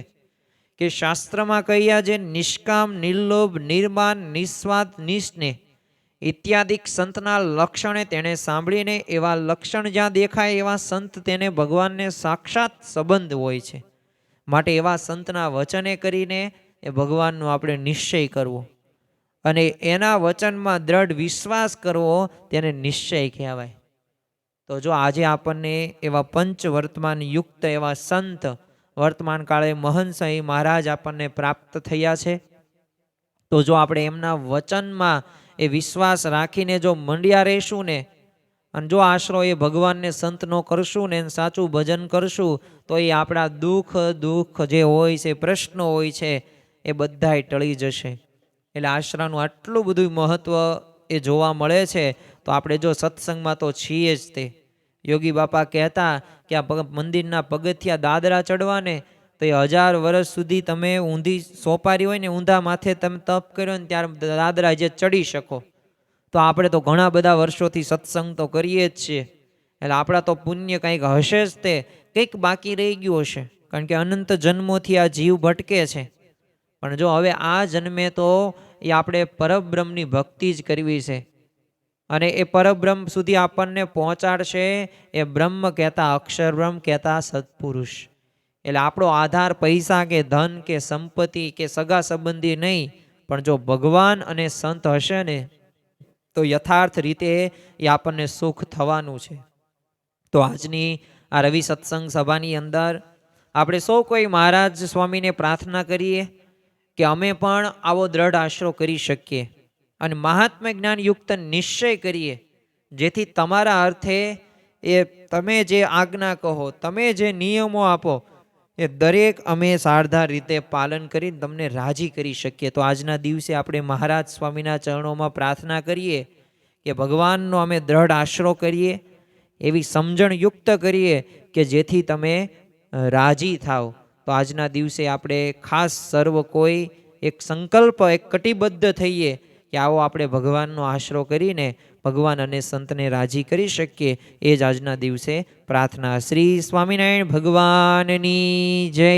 કે શાસ્ત્રમાં કહ્યા જે નિષ્કામ, નિર્લોભ, નિર્માન, નિસ્વાર્થ, નિસ્નેહ ઇત્યાદિક સંતના લક્ષણે તેણે સાંભળીને એવા લક્ષણ જ્યાં દેખાય એવા સંત તેને ભગવાનને સાક્ષાત સંબંધ હોય છે. માટે એવા સંતના વચને કરીને એ ભગવાનનો આપણે નિશ્ચય કરવો અને એના વચનમાં દ્રઢ વિશ્વાસ કરવો તેને નિશ્ચય કહેવાય. તો જો આજે આપણને એવા પંચ વર્તમાન યુક્ત એવા સંત વર્તમાન કાળે મહંત સ્વામી મહારાજ આપણને પ્રાપ્ત થયા છે. તો જો આપણે એમના વચનમાં એ વિશ્વાસ રાખીને જો મંડ્યા રહેશું ને અને જો આશરો એ ભગવાનને સંતનો કરશું ને સાચું ભજન કરશું તો એ આપણા દુઃખ જે હોય છે, પ્રશ્નો હોય છે એ બધાય ટળી જશે. એટલે આશરાનું આટલું બધું મહત્વ એ જોવા મળે છે. તો આપણે જો સત્સંગમાં તો છીએ જ તે. યોગી બાપા કહેતા કે આ મંદિરના પગથિયા દાદરા ચડવાને તો એ 1000 વર્ષ સુધી તમે ઊંધી સોપારી હોય ને ઊંધા માથે તમે તપ કર્યો ને ત્યારે દાદરા જે ચડી શકો. તો આપણે તો ઘણા બધા વર્ષોથી સત્સંગ તો કરીએ જ છીએ. એટલે આપણા તો પુણ્ય કંઈક હશે જ, તે કંઈક બાકી રહી ગયું હશે. કારણ કે અનંત જન્મોથી આ જીવ ભટકે છે. પણ જો હવે આ જન્મે તો એ આપણે પરબ્રહ્મની ભક્તિ જ કરવી છે અને એ પરબ્રહ્મ સુધી આપણને પહોંચાડશે એ બ્રહ્મ કહેતા, અક્ષર બ્રહ્મ કહેતા સત્પુરુષ. એટલે આપણો આધાર પૈસા કે ધન કે સંપત્તિ કે સગા સંબંધી નહીં, પણ જો ભગવાન અને સંત હશે ને તો યથાર્થ રીતે એ આપણને સુખ થવાનું છે. તો આજની આ રવિ સત્સંગ સભાની અંદર આપણે સૌ કોઈ મહારાજ સ્વામીને પ્રાર્થના કરીએ કે અમે પણ આવો દ્રઢ આશરો કરી શકીએ અને મહાત્મ્ય જ્ઞાન યુક્ત નિશ્ચય કરીએ, જેથી તમારા અર્થે એ તમે જે આજ્ઞા કહો, તમે જે નિયમો આપો એ દરેક અમે સારધાર રીતે પાલન કરીને તમને રાજી કરી શકીએ. તો આજના દિવસે આપણે મહારાજ સ્વામીના ચરણોમાં પ્રાર્થના કરીએ કે ભગવાનનો અમે દ્રઢ આશરો કરીએ, એવી સમજણ યુક્ત કરીએ કે જેથી તમે રાજી થાવ. તો આજના દિવસે આપણે ખાસ સર્વ કોઈ એક સંકલ્પ, એક કટિબદ્ધ થઈએ કે આવો આપણે ભગવાનનો આશરો કરીને ભગવાન અને સંતને રાજી કરી શકીએ. એ જ આજના દિવસે પ્રાર્થના. શ્રી સ્વામિનારાયણ ભગવાનની જય.